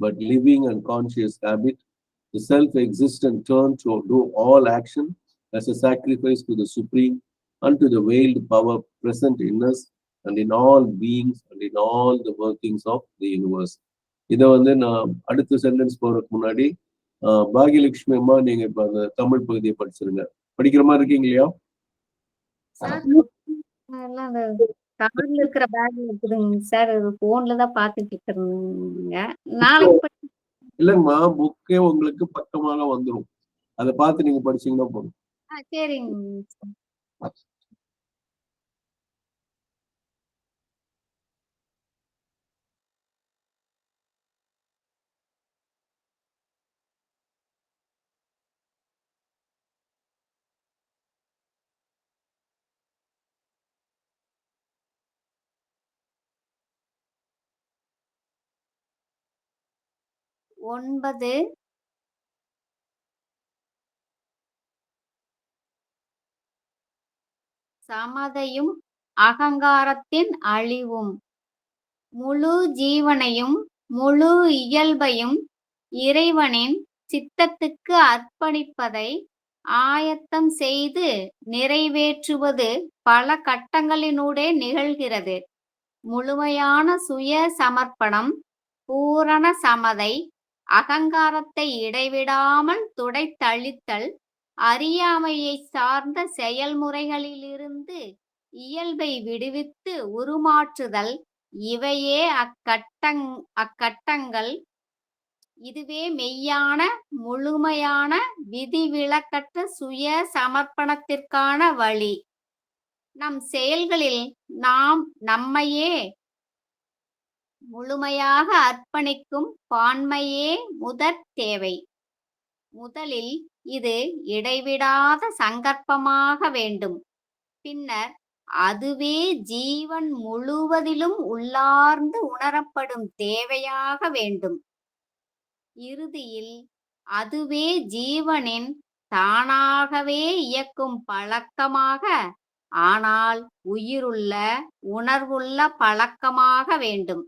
but living and conscious habit. The self-existent turn to do all action as a sacrifice to the Supreme, unto the veiled power present in us and in all beings and in all the workings of the universe. இதை நான் அடுத்த sentence போறதுக்கு முன்னாடி பாகியலட்சுமி அம்மா, நீங்க இப்ப அந்த தமிழ் பகுதியை படிச்சிருங்க. படிக்கிற மாதிரி இருக்கீங்க இல்லையா? கார்ல இருக்கிற பேக் இருக்குதுங்க சார், போன்ல தான் பாத்துட்டு இருக்கிறேங்க. நாளைக்கு இல்லங்கம்மா, புக்கே உங்களுக்கு பக்கமாக வந்துடும், அதை பார்த்து நீங்க படிச்சீங்கன்னா போதும். சரிங்க. 9 சமதையும் அகங்காரத்தின் அழிவும். முழு ஜீவனையும் முழு இயல்பையும் இறைவனின் சித்தத்துக்கு அர்ப்பணிப்பதை ஆயத்தம் செய்து நிறைவேற்றுவது பல கட்டங்களினூடே நிகழ்கிறது. முழுமையான சுய சமர்ப்பணம், பூரண சமதை, அகங்காரத்தை இடைவிடாமல் துடைத்தழித்தல், அறியாமையை சார்ந்த செயல்முறைகளிலிருந்து இயல்பை விடுவித்து உருமாற்றுதல், இவையே அக்கட்டங்கள். இதுவே மெய்யான முழுமையான விதிவிலக்கற்ற சுய சமர்ப்பணத்திற்கான வழி. நம் செயல்களில் நாம் நம்மையே முழுமையாக அர்ப்பணிக்கும் பான்மையே முதற் தேவை. முதலில் இது இடைவிடாத சங்கற்பமாக வேண்டும். பின்னர் அதுவே ஜீவன் முழுவதிலும் உள்ளார்ந்து உணரப்படும் தேவையாக வேண்டும். இறுதியில் அதுவே ஜீவனின் தானாகவே இயக்கும் பழக்கமாக, ஆனால் உயிருள்ள உணர்வுள்ள பழக்கமாக வேண்டும்.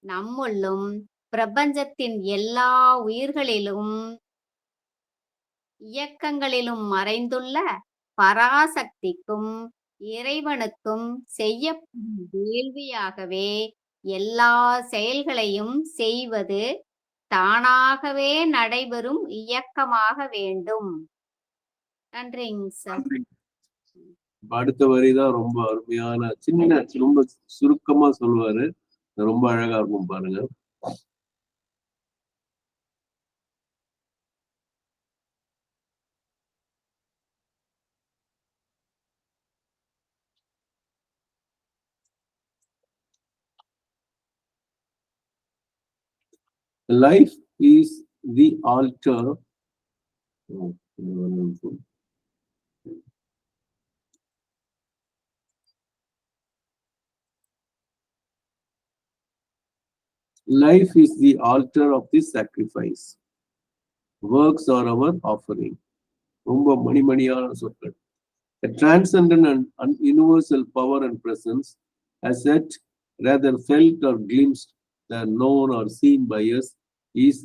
நம்முள்ளும் பிரபஞ்சத்தின் எல்லா உயிர்களிலும் இயக்கங்களிலும் மறைந்துள்ள பராசக்திக்கும் இறைவனுக்கும் செய்யப்படும் வேள்வியாகவே எல்லா செயல்களையும் செய்வது தானாகவே நடைபெறும் இயக்கமாக வேண்டும். நன்றிங்க சார். அடுத்த வரிதான் ரொம்ப அருமையான, சின்ன ரொம்ப சுருக்கமா சொல்லுவாரு, ரொம்ப அழகா இருக்கும் பாருங்க. Life is the altar. Life is the altar of the sacrifice. works are our offering. ரொம்ப மணிமணியான சொற்கள். A transcendent and universal power and presence, as such, rather felt or glimpsed than known or seen by us, is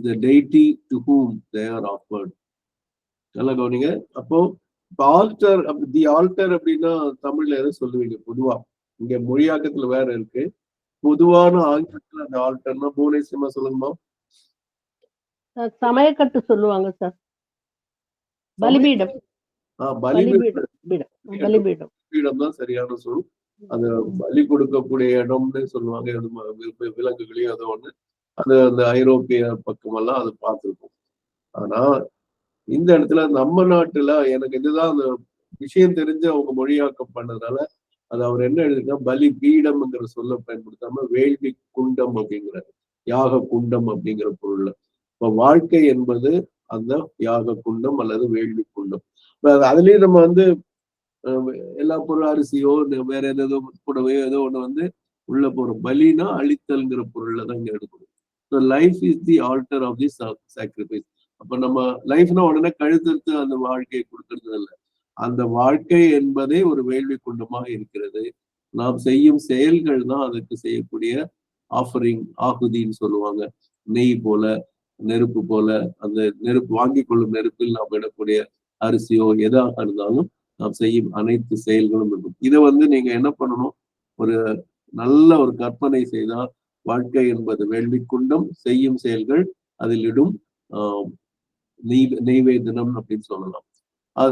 the deity to whom they are offered. நல்லா கவனிங்க. அப்போ alter, தி alter அப்படின்னா தமிழ்ல எதை சொல்லுவீங்க பொதுவா? இங்க மொழியாக்கத்துல வேற இருக்கு. பொதுவான ஆங்கிலத்துல அந்த ஆல்டர்னா புவனேஸ்வரமா சொல்லுங்கம்மா. சமயக்கட்டு சொல்லுவாங்க சார். பலிபீடம். பலிபீடம் தான் சரியான சொல். அந்த பலி கொடுக்கக்கூடிய இடம்னு சொல்லுவாங்க. விலங்குகளையும் அதை ஒண்ணு அது அந்த ஐரோப்பிய பக்கம் எல்லாம் அது பார்த்துருக்கோம். ஆனா இந்த இடத்துல நம்ம நாட்டுல எனக்கு இதுதான் அந்த விஷயம் தெரிஞ்சு அவங்க மொழியாக்கம் பண்ணதுனால அது அவர் என்ன எழுதுனா பலி பீடம்ங்கிற சொல்ல பயன்படுத்தாம வேள்வி குண்டம் அப்படிங்கிற யாக குண்டம் அப்படிங்கிற பொருள்ல. இப்ப வாழ்க்கை என்பது அந்த யாக குண்டம் அல்லது வேள்வி குண்டம். அதுலயும் நம்ம வந்து எல்லா பொருள் அரிசியோ வேற ஏதோ கூடவையோ ஏதோ ஒண்ணு உள்ள போறோம். பலினா அழித்தல்ங்கிற பொருள்ல தான் இங்க எடுக்கணும். Life is the altar of the sacrifice. அப்ப நம்ம லைஃப்னா உடனே கழுத்தெடுத்து அந்த வாழ்க்கையை கொடுக்கறது இல்லை. அந்த வாழ்க்கை என்பதே ஒரு வேள்வி குண்டமாக இருக்கிறது. நாம் செய்யும் செயல்கள் தான் அதுக்கு செய்யக்கூடிய ஆஃபரிங், ஆகுதின்னு சொல்லுவாங்க. நெய் போல, நெருப்பு போல, அந்த நெருப்பு வாங்கி கொள்ளும் நெருப்பில் நாம் இடக்கூடிய அரிசியோ எதாக இருந்தாலும் நாம் செய்யும் அனைத்து செயல்களும் இருக்கும். இதை நீங்க என்ன பண்ணணும், ஒரு நல்ல ஒரு கற்பனை செய்தால் வாழ்க்கை என்பது வேள்வி குண்டம், செய்யும் செயல்கள் அதில் இடும் நெய்வேதனம் அப்படின்னு சொல்லலாம்.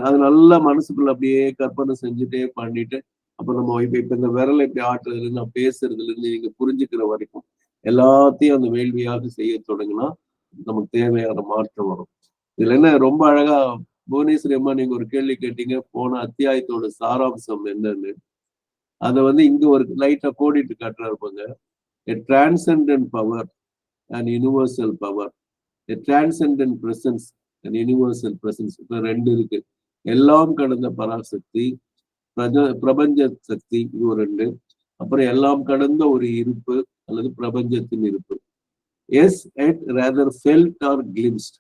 அது நல்ல மனசுக்குள்ள அப்படியே கற்பனை செஞ்சுட்டே பண்ணிட்டு அப்புறம் நம்ம இப்ப இந்த விரலை இப்படி ஆட்டுறதுல இருந்து நான் பேசுறதுல இருந்து நீங்க புரிஞ்சுக்கிற வரைக்கும் எல்லாத்தையும் அந்த வேள்வியாக செய்ய தொடங்கினா நமக்கு தேவையான மாற்றம் வரும். இதுல என்ன ரொம்ப அழகா புவனேஸ்வரி அம்மா நீங்க ஒரு கேள்வி கேட்டீங்க, போன அத்தியாயத்தோட சாராம்சம் என்னன்னு. அதை இங்க ஒரு லைட்டா கோடிட்டு காட்டுறாருப்பாங்க. A transcendent power and universal power, a transcendent presence and universal presence. இப்ப ரெண்டு இருக்கு. எல்லாம் கடந்த பராசக்தி, பிரபஞ்ச சக்தி, இது ஒரு ரெண்டு. அப்புறம் எல்லாம் கடந்த ஒரு இருப்பு அல்லது பிரபஞ்சத்தின் இருப்பு. As at rather felt or glimpsed,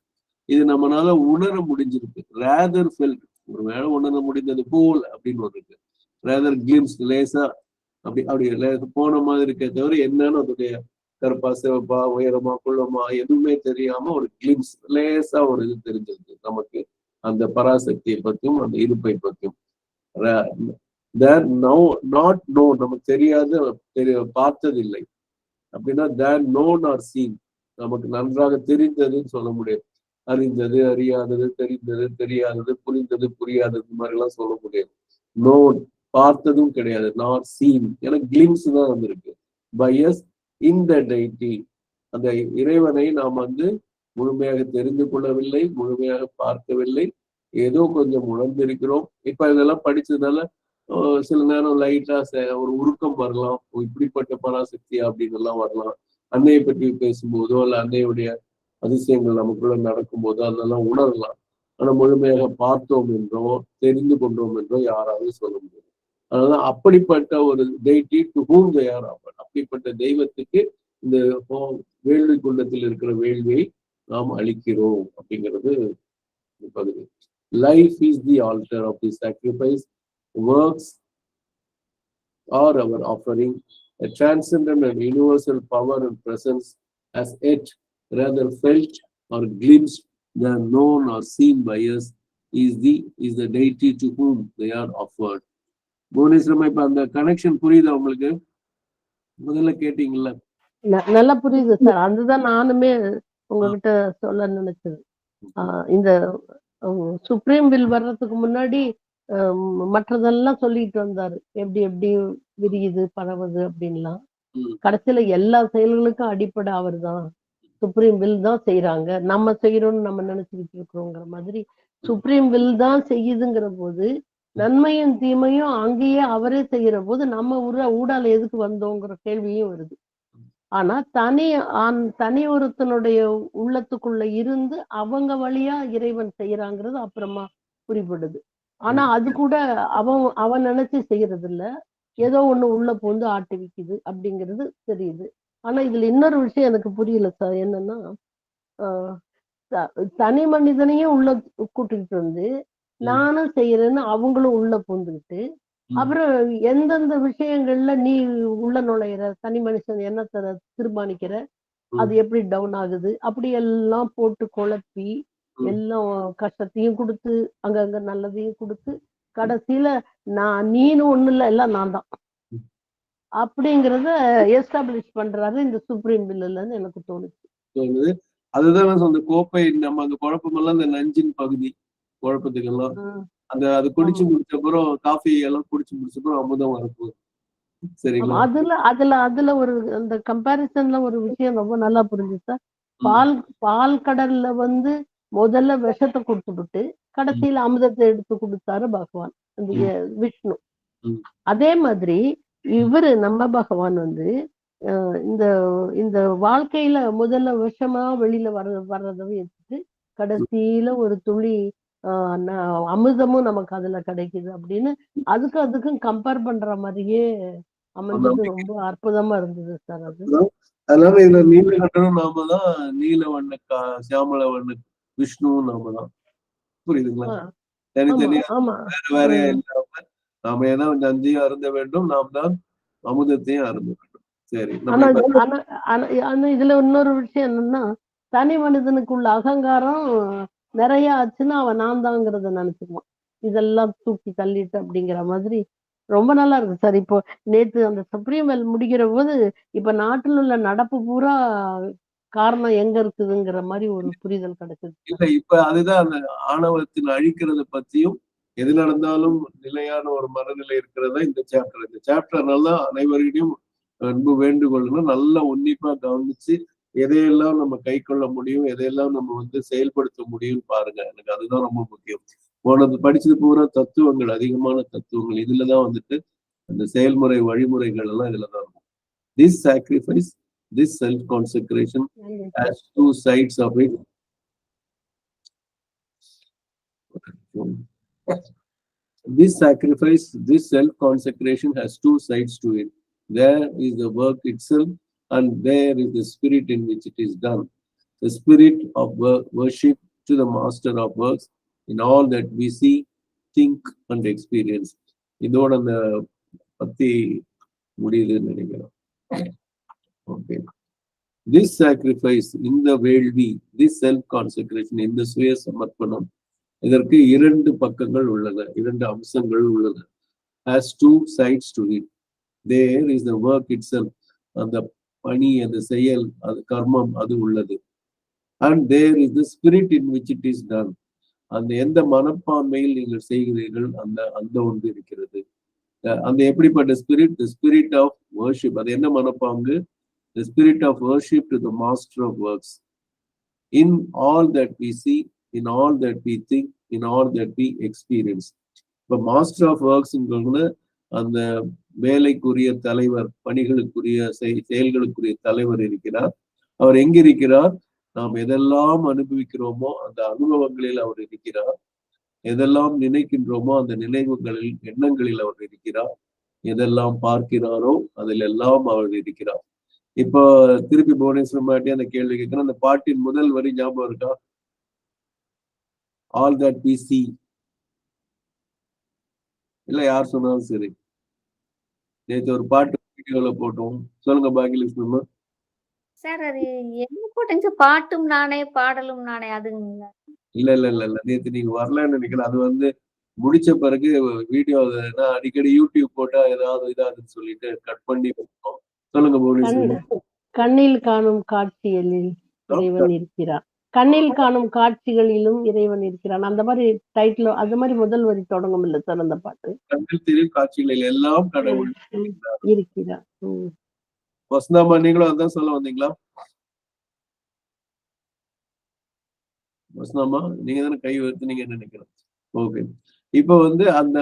இது நம்மளால உணர முடிஞ்சிருக்கு. ரேதர் ஃபெல்ட், ஒரு வேளை உணர முடிந்தது போல் அப்படின்னு ஒரு இருக்கு. ரேதர் கிளிம்ஸ்ட், லேசா அப்படி போன மாதிரி இருக்க தவிர என்னன்னு அதோடைய கருப்பா சிவப்பா உயரமா குள்ளமா எதுவுமே தெரியாம ஒரு கிளிம்ஸ், லேசா ஒரு இது தெரிஞ்சிருக்கு நமக்கு அந்த பராசக்தியை பத்தியும் அந்த இருப்பை பத்தியும். நமக்கு தெரியாத பார்த்ததில்லை அப்படின்னா தேர் நோன் ஆர் சீன், நமக்கு நன்றாக தெரிந்ததுன்னு சொல்ல முடியாது. அறிந்தது, அறியாதது, தெரிந்தது, தெரியாதது, புரிந்தது, புரியாதது மாதிரி எல்லாம் சொல்ல முடியாது. நோன், பார்த்ததும் கிடையாது. நாட் சீன், ஏன்னா கிளிம்ஸ் தான் வந்திருக்கு. பையஸ் இந்த டெய்டி, அந்த இறைவனை நாம் முழுமையாக தெரிந்து கொள்ளவில்லை, முழுமையாக பார்க்கவில்லை, ஏதோ கொஞ்சம் உணர்ந்திருக்கிறோம். இப்ப இதெல்லாம் படிச்சதுனால சில நேரம் லைட்டா ஒரு உருக்கம் வரலாம், இப்படிப்பட்ட பராசக்தியா அப்படின்னு எல்லாம் வரலாம். அன்னையை பற்றி பேசும்போதோ அல்ல அன்னையுடைய அதிசயங்கள் நமக்குள்ள நடக்கும் போதோ அதெல்லாம் உணரலாம். ஆனா முழுமையாக பார்த்தோம் என்றோ தெரிந்து கொண்டோம் என்றோ யாராவது சொல்ல முடியாது. அதனால அப்படிப்பட்ட ஒரு deity to whom they are offered, அப்படிப்பட்ட தெய்வத்துக்கு இந்த வேள்வி குண்டத்தில் இருக்கிற வேள்வியை நாம் அளிக்கிறோம் அப்படிங்கிறது பகுதி. Life is the altar of the sacrifice, works are our offering, a transcendent and universal power and presence, as yet rather felt or glimpsed than known or seen by us, is the deity to whom they are offered. புவனேஸ்வரமா, இப்ப அந்த connection புரியுதா உங்களுக்கு? முதல்ல கேட்டீங்கல்ல, நல்லா புரியுது sir. அதுதான் நானுமே உங்ககிட்ட சொல்ல நினைச்சது. இந்த சுப்ரீம் வில் வர்றதுக்கு முன்னாடி மற்றதெல்லாம் சொல்லிட்டு வந்தாரு, எப்படி எப்படி விரியுது பரவுது அப்படின்லாம். கடைசியில எல்லா செயல்களுக்கும் அடிப்படை அவர் தான், சுப்ரீம் வில் தான் செய்யறாங்க, நம்ம செய்யறோம்னு நம்ம நினைச்சுக்கிட்டு இருக்கிறோங்கிற மாதிரி. சுப்ரீம் வில் தான் செய்யுதுங்கிற போது நன்மையும் தீமையும் அங்கேயே அவரே செய்யற போது நம்ம ஊடால எதுக்கு வந்தோங்கிற கேள்வியும் வருது. ஆனா தனி ஒருத்தனுடைய உள்ளத்துக்குள்ள இருந்து அவங்க வழியா இறைவன் செய்யறாங்கிறது அப்புறமா புரிபடுது. ஆனா அது கூட அவன் நினைச்சு செய்யறது இல்ல, ஏதோ ஒண்ணு உள்ள போந்து ஆட்டி விக்குது அப்படிங்கிறது தெரியுது. ஆனா இதுல இன்னொரு விஷயம் எனக்கு புரியல சார். என்னன்னா தனி மனிதனையும் உள்ள கூட்டிட்டு வந்து நானும் செய்யறேன்னு அவங்களும் உள்ள பூந்துக்கிட்டு அப்புறம் எந்தெந்த விஷயங்கள்ல நீ உள்ள நுழையிற தனி மனுஷன் என்ன தீர்மானிக்கிற அது எப்படி டவுன் ஆகுது அப்படி எல்லாம் போட்டு குழப்பி எல்லாம் கஷ்டத்தையும் கொடுத்து அங்கங்க நல்லதையும் கொடுத்து கடைசியில நீனு ஒண்ணு இல்ல எல்லாம் நான் தான் அப்படிங்கறத எஸ்டாப்ளிஷ் பண்றாரு இந்த சுப்ரீம் பில்லுன்னு எனக்கு தோணுச்சு. அதுதான் அந்த கோப்பை நம்ம அந்த குழப்பமெல்லாம் இந்த நஞ்சின் பகுதி குழப்பத்துக்கெல்லாம் அது குடிச்சு முடிச்ச அப்புறம் காஃபி எல்லாம் குடிச்சு முடிச்ச அப்புறம் அமுதம் வரப்போகுது. சரிங்களா? அதுல ஒரு அந்த கம்பாரிசன்ல ஒரு விஷயம் ரொம்ப நல்லா புரிஞ்சுச்சா. பால் கடல்ல முதல்ல விஷத்தை கொடுத்துட்டு கடைசியில அமுதத்தை எடுத்து கொடுத்தாரு பகவான் அந்த விஷ்ணு. அதே மாதிரி இவரு நம்ம பகவான் இந்த இந்த வாழ்க்கையில முதல்ல விஷமா வெளியில வர்றதை எடுத்துட்டு கடைசியில ஒரு துளி அமிர்தமும் நமக்கு அதுல கிடைக்குது அப்படின்னு அதுக்கும் கம்பேர் பண்ற மாதிரியே அமைஞ்சது. ரொம்ப அற்புதமா இருந்தது சார் அது. அதனால இதுல நீலகண்டனும் நாம தான், நீலவண்ண சியாமல வண்ண விஷ்ணுவும் நாம தான். புரியுதுங்களா? தனித்தனியா வேற வேற இல்லாம நாம ஏன்னா நஞ்சியும் அருந்த வேண்டும், நாம் தான் அமுதத்தையும் அருந்த வேண்டும். சரி. ஆனா இதுல இன்னொரு விஷயம் என்னன்னா தனி மனிதனுக்குள்ள அகங்காரம் நிறைய ஆச்சுன்னா அவன் நான் தாங்கிறத நினைச்சுக்குவான். இதெல்லாம் தூக்கி தள்ளிட்டு அப்படிங்கிற மாதிரி ரொம்ப நல்லா இருக்கு சார். இப்போ நேத்து அந்த சுப்ரீம் வெல் முடிக்கிற போது இப்ப நாட்டில் உள்ள நடப்பு பூரா காரணம் எங்க இருக்குதுங்கிற மாதிரி ஒரு புரிதல் கிடைச்சது. இல்ல இப்ப அதுதான் அந்த ஆணவத்தின் அழிக்கிறத பத்தியும் எது நடந்தாலும் நிலையான ஒரு மனநிலை இருக்கிறதா இந்த சாப்டர். இந்த சாப்டர் நல்லா அனைவரிடையும் அன்பு வேண்டுகோள்னா நல்லா உன்னிப்பா கவனிச்சு எதையெல்லாம் நம்ம கை கொள்ள முடியும், எதையெல்லாம் நம்ம செயல்படுத்த முடியும்னு பாருங்க. எனக்கு அதுதான் ரொம்ப முக்கியம். போனது படிச்சது பூரா தத்துவங்கள், அதிகமான தத்துவங்கள். இதுலதான் அந்த செயல்முறை வழிமுறைகள் எல்லாம் இதுலதான் இருக்கும். This sacrifice, this self-consecration has two sides of it. This sacrifice, this self-consecration has two sides to it. There is the work itself and there is the spirit in which it is done. The spirit of worship to the master of works in all that we see, think and experience. இதோட அந்த பத்தி முடியுதுன்னு நினைக்கிறேன். Okay. This sacrifice in the வேள்வி, this self-consecration, இந்த சுய சமர்ப்பணம், இதற்கு இரண்டு பக்கங்கள் உள்ளன, இரண்டு அம்சங்கள் உள்ளன. Has two sides to it. There is the work itself, அந்த பணி, அந்த செயல், அது கர்மம், அது உள்ளது. And there is the spirit in which it is done. அந்த எந்த மனப்பான்மையில் நீங்கள் செய்கிறீர்கள் அந்த ஒன்று இருக்கிறது. அந்த எப்படிப்பட்ட spirit? The spirit of worship. அது என்ன மனப்பாங்கு? The spirit of worship to the master of works. In all that we see, in all that we think, in all that we experience. இப்ப மாஸ்டர் ஆஃப் ஒர்க்ஸ் அந்த வேலைக்குரிய தலைவர், பணிகளுக்குரிய செயல்களுக்குரிய தலைவர் இருக்கிறார். அவர் எங்க இருக்கிறார்? நாம் எதெல்லாம் அனுபவிக்கிறோமோ அந்த அனுபவங்களில் அவர் இருக்கிறார். எதெல்லாம் நினைக்கின்றோமோ அந்த நினைவுகளில், எண்ணங்களில் அவர் இருக்கிறார். எதெல்லாம் பார்க்கிறாரோ அதில் எல்லாம் அவர் இருக்கிறார். இப்போ திருப்பி புவனேஸ்வரம் பாட்டி அந்த கேள்வி கேட்கிறேன். அந்த பாட்டின் முதல் வரி ஞாபகம் இருக்கா? All that we see. இல்ல யார் சொன்னாலும் சரி. நேற்று ஒரு பாட்டு வீடியோல போட்டோம். சொல்லுங்க பாக்கியலட்சுமி. சார் அது என்ன போட்டுச்சு? பாட்டும் நானே பாடலும் நானே அதுங்களா? இல்ல நேற்று நீங்க வரலன்னு நினைக்கிறேன். அது முடிச்ச பிறகு வீடியோ அடிக்கடி யூடியூப் போட்டா ஏதாவது இதாதுன்னு சொல்லிட்டு கட் பண்ணி வைப்போம். சொல்லுங்க புவனேஸ்வரி. கண்ணில் காணும் காட்சிகளில் இறைவன் இருக்கிறார், கண்ணில் காணும் காட்சிகளிலும் இறைவன் இருக்கிறான். அந்த மாதிரி டைட்டில், அந்த மாதிரி முதல் வரி தொடங்கும் இல்ல சார் அந்த பாட்டு? கண்ணில் தெரியும் காட்சிகளில் எல்லாம் கடவுள் இருக்கிறார். வசந்தாமா, நீங்களும் அதான் சொல்ல வந்தீங்களா? வசந்தாமா, நீங்க தானே கை வைத்து நினைக்கிறேன். ஓகே. இப்ப அந்த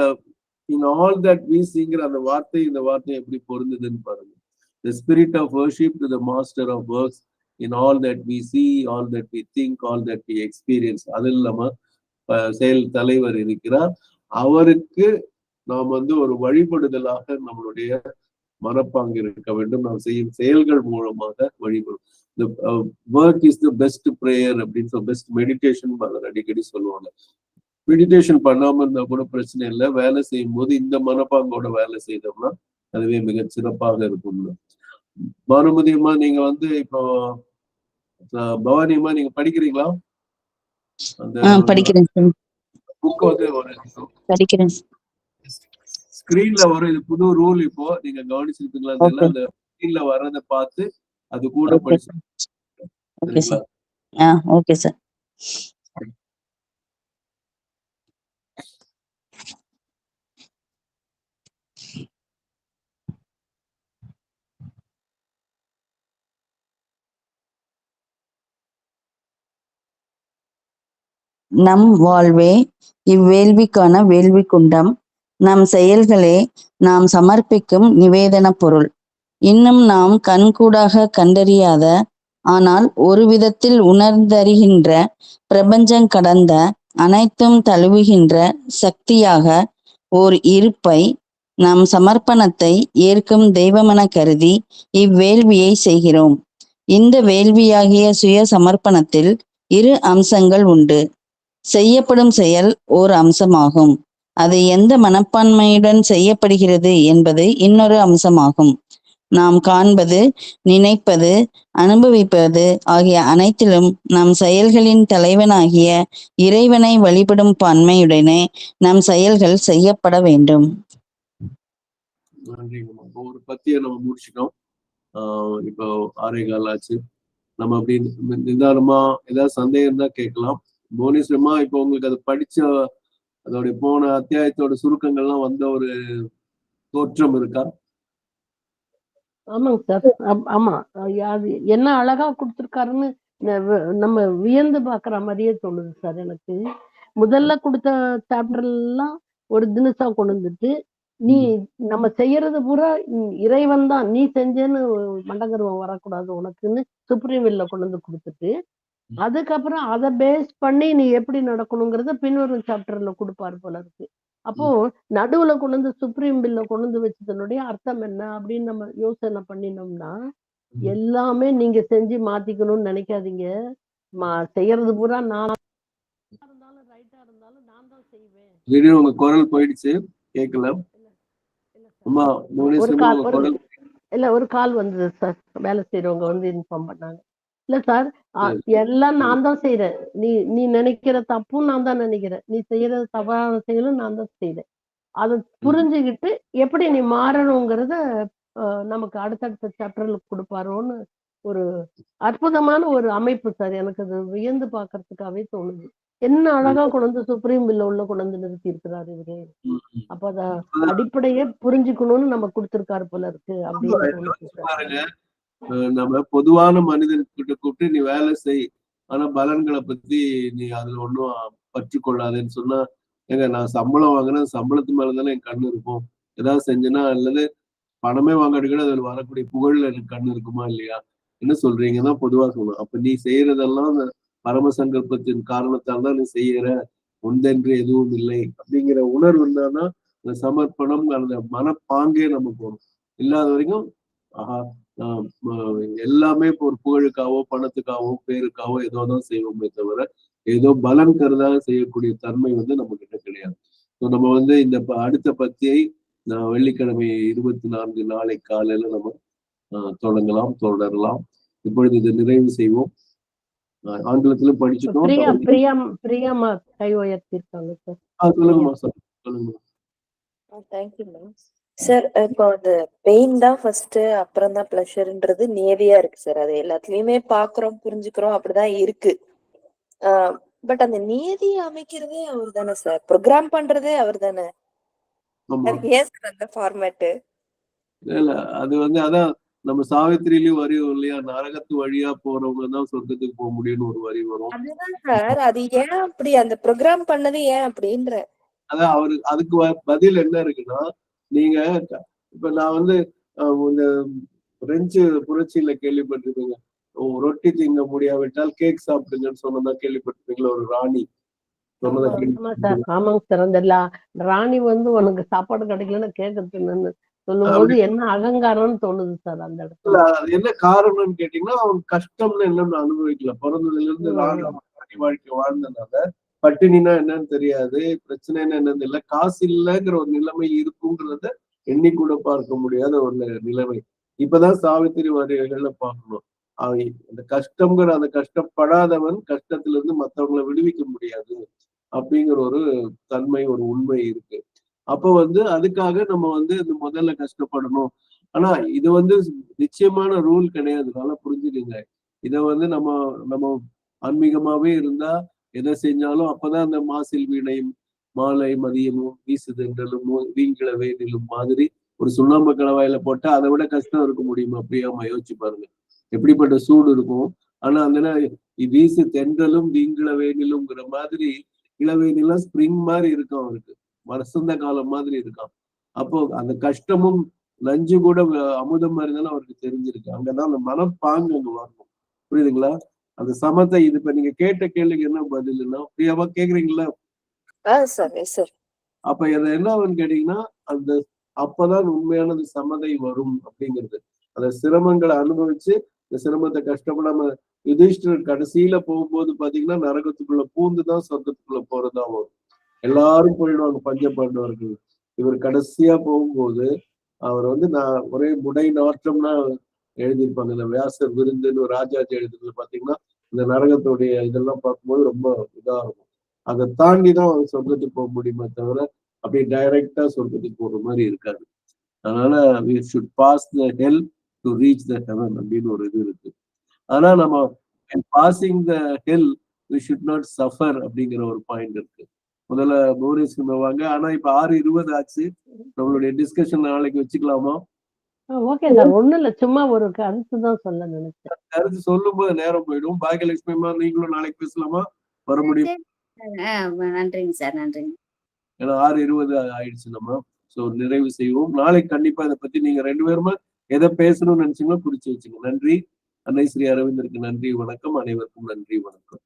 in all that we singற அந்த வார்த்தை, இந்த வார்த்தை எப்படி பொருந்ததுன்னு பாருங்க. The spirit of worship to the master of works in all that we see, all that we think, all that we experience. அது இல்லாம செயல் தலைவர் இருக்கிறார். அவருக்கு நாம் ஒரு வழிபடுதலாக நம்மளுடைய மனப்பாங்கு இருக்க வேண்டும். நாம் செய்யும் செயல்கள் மூலமாக வழிபடும். இந்த work is the best prayer அப்படின்னு பெஸ்ட் மெடிடேஷன் அடிக்கடி சொல்லுவாங்க. மெடிடேஷன் பண்ணாம இருந்தா கூட பிரச்சனை இல்லை, வேலை செய்யும் போது இந்த மனப்பாங்கோட வேலை செய்தோம்னா அதுவே மிக சிறப்பாக இருக்கும். பானுமதியம்மா, நீங்க வந்து இப்போ பவானியம்மா நீங்க படிக்கிறீங்களா? அந்த படிக்கிறேன் சார். புக் வந்து ஒரு படிக்கிறேன். ஸ்கிரீன்ல வரும், இது புது ரூல். இப்போ நீங்க கவனிச்சிருக்கீங்களா தெரியல, அந்த ஸ்கிரீன்ல வர்றதை பார்த்து அது கூட படிச்சு. Okay sir. Okay sir. நம் வாழ்வே இவ்வேள்விக்கான வேள்வி குண்டம், நம் செயல்களே நாம் சமர்ப்பிக்கும் நிவேதன பொருள். இன்னும் நாம் கண்கூடாக கண்டறியாத, ஆனால் ஒரு விதத்தில் உணர்ந்தறிகின்ற, பிரபஞ்சம் கடந்த, அனைத்தும் தழுவுகின்ற சக்தியாக ஓர் இருப்பை, நம் சமர்ப்பணத்தை ஏற்கும் தெய்வமென கருதி இவ்வேள்வியை செய்கிறோம். இந்த வேள்வியாகிய சுய சமர்ப்பணத்தில் 2 அம்சங்கள் உண்டு. செய்யப்படும் செயல் ஓர் அம்சமாகும். அது எந்த மனப்பான்மையுடன் செய்யப்படுகிறது என்பது இன்னொரு அம்சமாகும். நாம் காண்பது, நினைப்பது, அனுபவிப்பது ஆகிய அனைத்திலும் நம் செயல்களின் தலைவனாகிய இறைவனை வழிபடும் பான்மையுடனே நம் செயல்கள் செய்யப்பட வேண்டும். ஒரு பத்தியை நம்ம முடிச்சிட்டோம். இப்போ 6:15 ஆச்சு. நம்ம அப்படி நிதானமா ஏதாவது சந்தேகம் தான் கேட்கலாம். புவனேஸ்வரமா, இப்போ உங்களுக்கு அது படிச்ச அதோடைய போன அத்தியாயத்தோட சுருக்கங்கள்லாம் வந்த ஒரு தோற்றம் இருக்கா? ஆமாங்க சார். ஆமா, அது என்ன அழகா கொடுத்துருக்காருன்னு நம்ம வியந்து பாக்குற மாதிரியே தோணுது சார் எனக்கு. முதல்ல கொடுத்த சாப்டர் எல்லாம் ஒரு தினசா கொண்டு வந்துட்டு, நீ நம்ம செய்யறது பூரா இறைவன் தான், நீ செஞ்சேன்னு மண்டகர்வம் வரக்கூடாது உனக்குன்னு சுப்ரீம் வில்ல கொண்டு வந்து கொடுத்துட்டு, அதுக்கப்புறம் அதை பேஸ் பண்ணி நீ எப்படி நடக்கணுங்கிறத பின்வரும் சாப்டர்ல கொடுப்பாரு போல இருக்கு. அப்போ நடுவுல கொண்டு வந்து சுப்ரீம் பில்ல கொண்டு வந்து வச்சதனுடைய அர்த்தம் என்ன அப்படின்னு நம்ம யோசனை பண்ணினோம்னா, எல்லாமே நீங்க செஞ்சு மாத்திக்கணும்னு நினைக்காதீங்க. செய்யறது பூரா நான் இருந்தாலும் ரைட்டா இருந்தாலும் நான் தான் செய்வேன். திடீர்னு உங்க குரல் போயிடுச்சு, கேட்கல. ஒரு கால் வந்தது சார், வேலை செய்யறவங்க வந்து இன்ஃபார்ம் பண்ணாங்க. இல்ல சார், எல்லாம் நான் தான் செய்யறேன். நீ நினைக்கிற தப்பும் நான் தான் நினைக்கிறேன், நீ செய்யறது தவறான செயலும் நான் தான் செய்யறேன். அதை புரிஞ்சுக்கிட்டு எப்படி நீ மாறணுங்கிறத நமக்கு அடுத்தடுத்த சாப்டர்ல கொடுப்பாரோன்னு ஒரு அற்புதமான ஒரு அமைப்பு சார். எனக்கு அது வியந்து பாக்குறதுக்காகவே தோணுது. என்ன அழகா கொண்டு வந்து சுப்ரீம் பில்ல உள்ள கொண்டு வந்து நிறுத்தி இருக்கிறாரு இவரு. அப்ப அத அடிப்படையே புரிஞ்சுக்கணும்னு நம்ம கொடுத்திருக்காரு போல இருக்கு அப்படின்னு. நம்ம பொதுவான மனிதன்கிட்ட கூப்பிட்டு நீ வேலை செய், ஆனா பலன்களை பத்தி நீ அதுல ஒன்னும் பற்றுக்கொள்ளாதுன்னு சொன்னா, ஏங்க நான் சம்பளம் வாங்கினேன், சம்பளத்து மேலதானே என் கண்ணு இருக்கும். ஏதாவது செஞ்சேன்னா அல்லது பணமே வாங்காட்டி அதுல வரக்கூடிய புகழ்ல எனக்கு கண்ணு இருக்குமா இல்லையா? என்ன சொல்றீங்கன்னா பொதுவா சொல்லணும். அப்ப நீ செய்யறதெல்லாம் அந்த பரம சங்கல்பத்தின் காரணத்தால் தான் நீ செய்யற, ஒன்றென்று எதுவும் இல்லை அப்படிங்கிற உணர்வு இருந்தாதான் அந்த சமர்ப்பணம் அந்த மனப்பாங்கே நமக்கு வரும். இல்லாத வரைக்கும் எல்லாமே இப்போ ஒரு புகழுக்காவோ பணத்துக்காவோ பேருக்காவோ ஏதோதான் செய்வோமே தவிர ஏதோ பலன் கருதாக செய்யக்கூடிய தன்மை வந்து நம்ம கிட்ட கிடையாது. நம்ம வந்து இந்த அடுத்த பத்தியை வெள்ளிக்கிழமை 24 நாளை காலையில நம்ம தொடரலாம். இப்பொழுது இதை நிறைவு செய்வோம். ஆங்கிலத்திலும் படிச்சுட்டோம். பிரியாமா கை உயர்த்திருக்காங்க சார். சொல்லுங்கம்மா சார், சொல்லுங்கம்மா. Thank you ma'am. சார், இப்போ அந்த பெயின் தான் ஃபர்ஸ்ட், அப்புறம் தான் பிளஷர்ன்றது நேதியா இருக்கு சார். அது எல்லாத்துலயுமே பாக்குறோம், புரிஞ்சுக்கிறோம், அப்படிதான் இருக்கு. பட் அந்த நியதி அமைக்கிறதே அவர் தானே சார், ப்ரோக்ராம் பண்றதே அவர் தானே. ஏன் சார் அந்த ஃபார்மேட்? இல்ல, அது வந்து அதான் நம்ம சாவித்திரியிலயும் வரி வரும் இல்லையா, நரகத்து வழியா போறவங்க தான் சொர்க்கத்துக்கு போக முடியும்னு ஒரு வரி வரும். அதுதான் சார், அது ஏன் அப்படி அந்த ப்ரோக்ராம் பண்ணது ஏன் அப்படின்ற. அதான் அவரு அதுக்கு பதில் என்ன இருக்குன்னா, நீங்க இப்ப நான் வந்து இந்த பிரெஞ்சு புரட்சியில கேள்விப்பட்டிருப்பீங்க, ரொட்டி திங்க முடியாவிட்டால் கேக் சாப்பிடுங்கன்னு சொன்னதா கேள்விப்பட்டிருப்பீங்களா? ஒரு ராணி சொன்னதா ஆமாங்க சார். அந்த ராணி வந்து உனக்கு சாப்பாடு கிடைக்கலன்னு கேட்கறது சொல்லும்போது என்ன அகங்காரம்னு தோணுது சார் அந்த இடத்துல. இல்ல, அது என்ன காரணம்னு கேட்டீங்கன்னா, அவன் கஷ்டம்னு என்னன்னு அனுபவிக்கல. பிறந்ததுல இருந்து ராணி வாழ்க்கை வாழ்ந்தனால பட்டினினா என்னன்னு தெரியாது, பிரச்சனைன்னு என்னன்னு தெரியல, காசு இல்லைங்கிற ஒரு நிலைமை இருக்குன்றத எண்ணி கூட பார்க்க முடியாத ஒரு நிலைமை. இப்பதான் சாவித்திரி வரிகள்ல பார்க்கணும். அந்த கஷ்டம்ங்கிற அந்த கஷ்டப்படாதவன் கஷ்டத்துல இருந்து மத்தவங்களை விடுவிக்க முடியாது அப்படிங்கிற ஒரு தன்மை, ஒரு உண்மை இருக்கு. அப்ப அதுக்காக நம்ம இந்த முதல்ல கஷ்டப்படணும். ஆனா இது நிச்சயமான ரூல் கிடையாது. நல்லா புரிஞ்சுக்குங்க. இத நம்ம நம்ம ஆன்மீகமாவே இருந்தா எதை செஞ்சாலும் அப்பதான் அந்த மாசில் வீணை மாலை மதியமும் வீசுதென்றலும் வீங்கில வேதிலும் மாதிரி ஒரு சுண்ணாம்பு கலவாயில போட்டா அதை விட கஷ்டம் இருக்க முடியுமா? அப்படியாம யோசிச்சு பாருங்க, எப்படிப்பட்ட சூடு இருக்கும். ஆனா அந்த வீசு தென்றலும் வீங்கில வேதிலும்ங்கிற மாதிரி இளவேனிலாம் ஸ்ப்ரிங் மாதிரி இருக்கும் அவருக்கு, வசந்த காலம் மாதிரி இருக்கான். அப்போ அந்த கஷ்டமும் நஞ்சு கூட அமுதம் மாதிரி தானே அவருக்கு தெரிஞ்சிருக்கு. அங்கதான் அந்த மனப்பாங்கு அங்க வரணும். புரியுதுங்களா? அந்த சமத்தை இது இப்ப நீங்க கேட்ட கேள்விக்கு என்ன பதில்னா, ஃப்ரீயாவா கேக்குறீங்களா? அப்ப இதை என்ன ஆகுன்னு கேட்டீங்கன்னா, அந்த அப்பதான் உண்மையான சமதை வரும் அப்படிங்கிறது. அந்த சிரமங்களை அனுபவிச்சு இந்த சிரமத்தை கஷ்டப்படாம யுதிஷ்டிரர் கடைசியில போகும்போது பாத்தீங்கன்னா நரகத்துக்குள்ள பூந்துதான் சொர்க்கத்துக்குள்ள போறதா வரும். எல்லாரும் போயிடுவாங்க பஞ்ச பாண்டவர்கள். இவர் கடைசியா போகும்போது அவர் நான் ஒரே முடை நாற்றம்னா எழுதியிருப்பாங்க. இந்த வியாசர் விருந்துன்னு ராஜாஜி எழுதுறதுல பாத்தீங்கன்னா இந்த நரகத்துடைய இதெல்லாம் பார்க்கும்போது ரொம்ப இதா இருக்கும். அதை தாண்டிதான் அவர் சொர்க்கத்துக்கு போக முடியுமே தவிர அப்படியே டைரக்டா சொர்க்கத்துக்கு போற மாதிரி இருக்காது. அதனால we should pass the hell to reach the heaven அப்படின்னு ஒரு இது இருக்கு. ஆனா நம்ம passing the hell we should not suffer அப்படிங்கிற ஒரு பாயிண்ட் இருக்கு. முதல்ல போரிஸ் வாங்க. ஆனா இப்ப 6:20 ஆச்சு. நம்மளுடைய டிஸ்கஷன் நாளைக்கு வச்சுக்கலாமா? ஓகே சார், ஒண்ணும் இல்ல, சும்மா ஒரு கருத்து தான் சொல்ல நினைச்சேன். கருத்து சொல்லும் போது நேரம் போயிடும். பாக்கியலட்சுமி அம்மா நீங்களும் நாளைக்கு பேசலாமா? வர முடியும்? நன்றிங்க சார், நன்றிங்க. ஏன்னா 6:20 ஆயிடுச்சு நம்ம. சோ நிறைவு செய்வோம். நாளைக்கு கண்டிப்பா இதை பத்தி நீங்க 2 பேருமே எதை பேசணும்னு நினைச்சீங்களோ குறிச்சு வச்சுங்க. நன்றி. அன்னை ஸ்ரீ அரவிந்தருக்கு நன்றி, வணக்கம். அனைவருக்கும் நன்றி, வணக்கம்.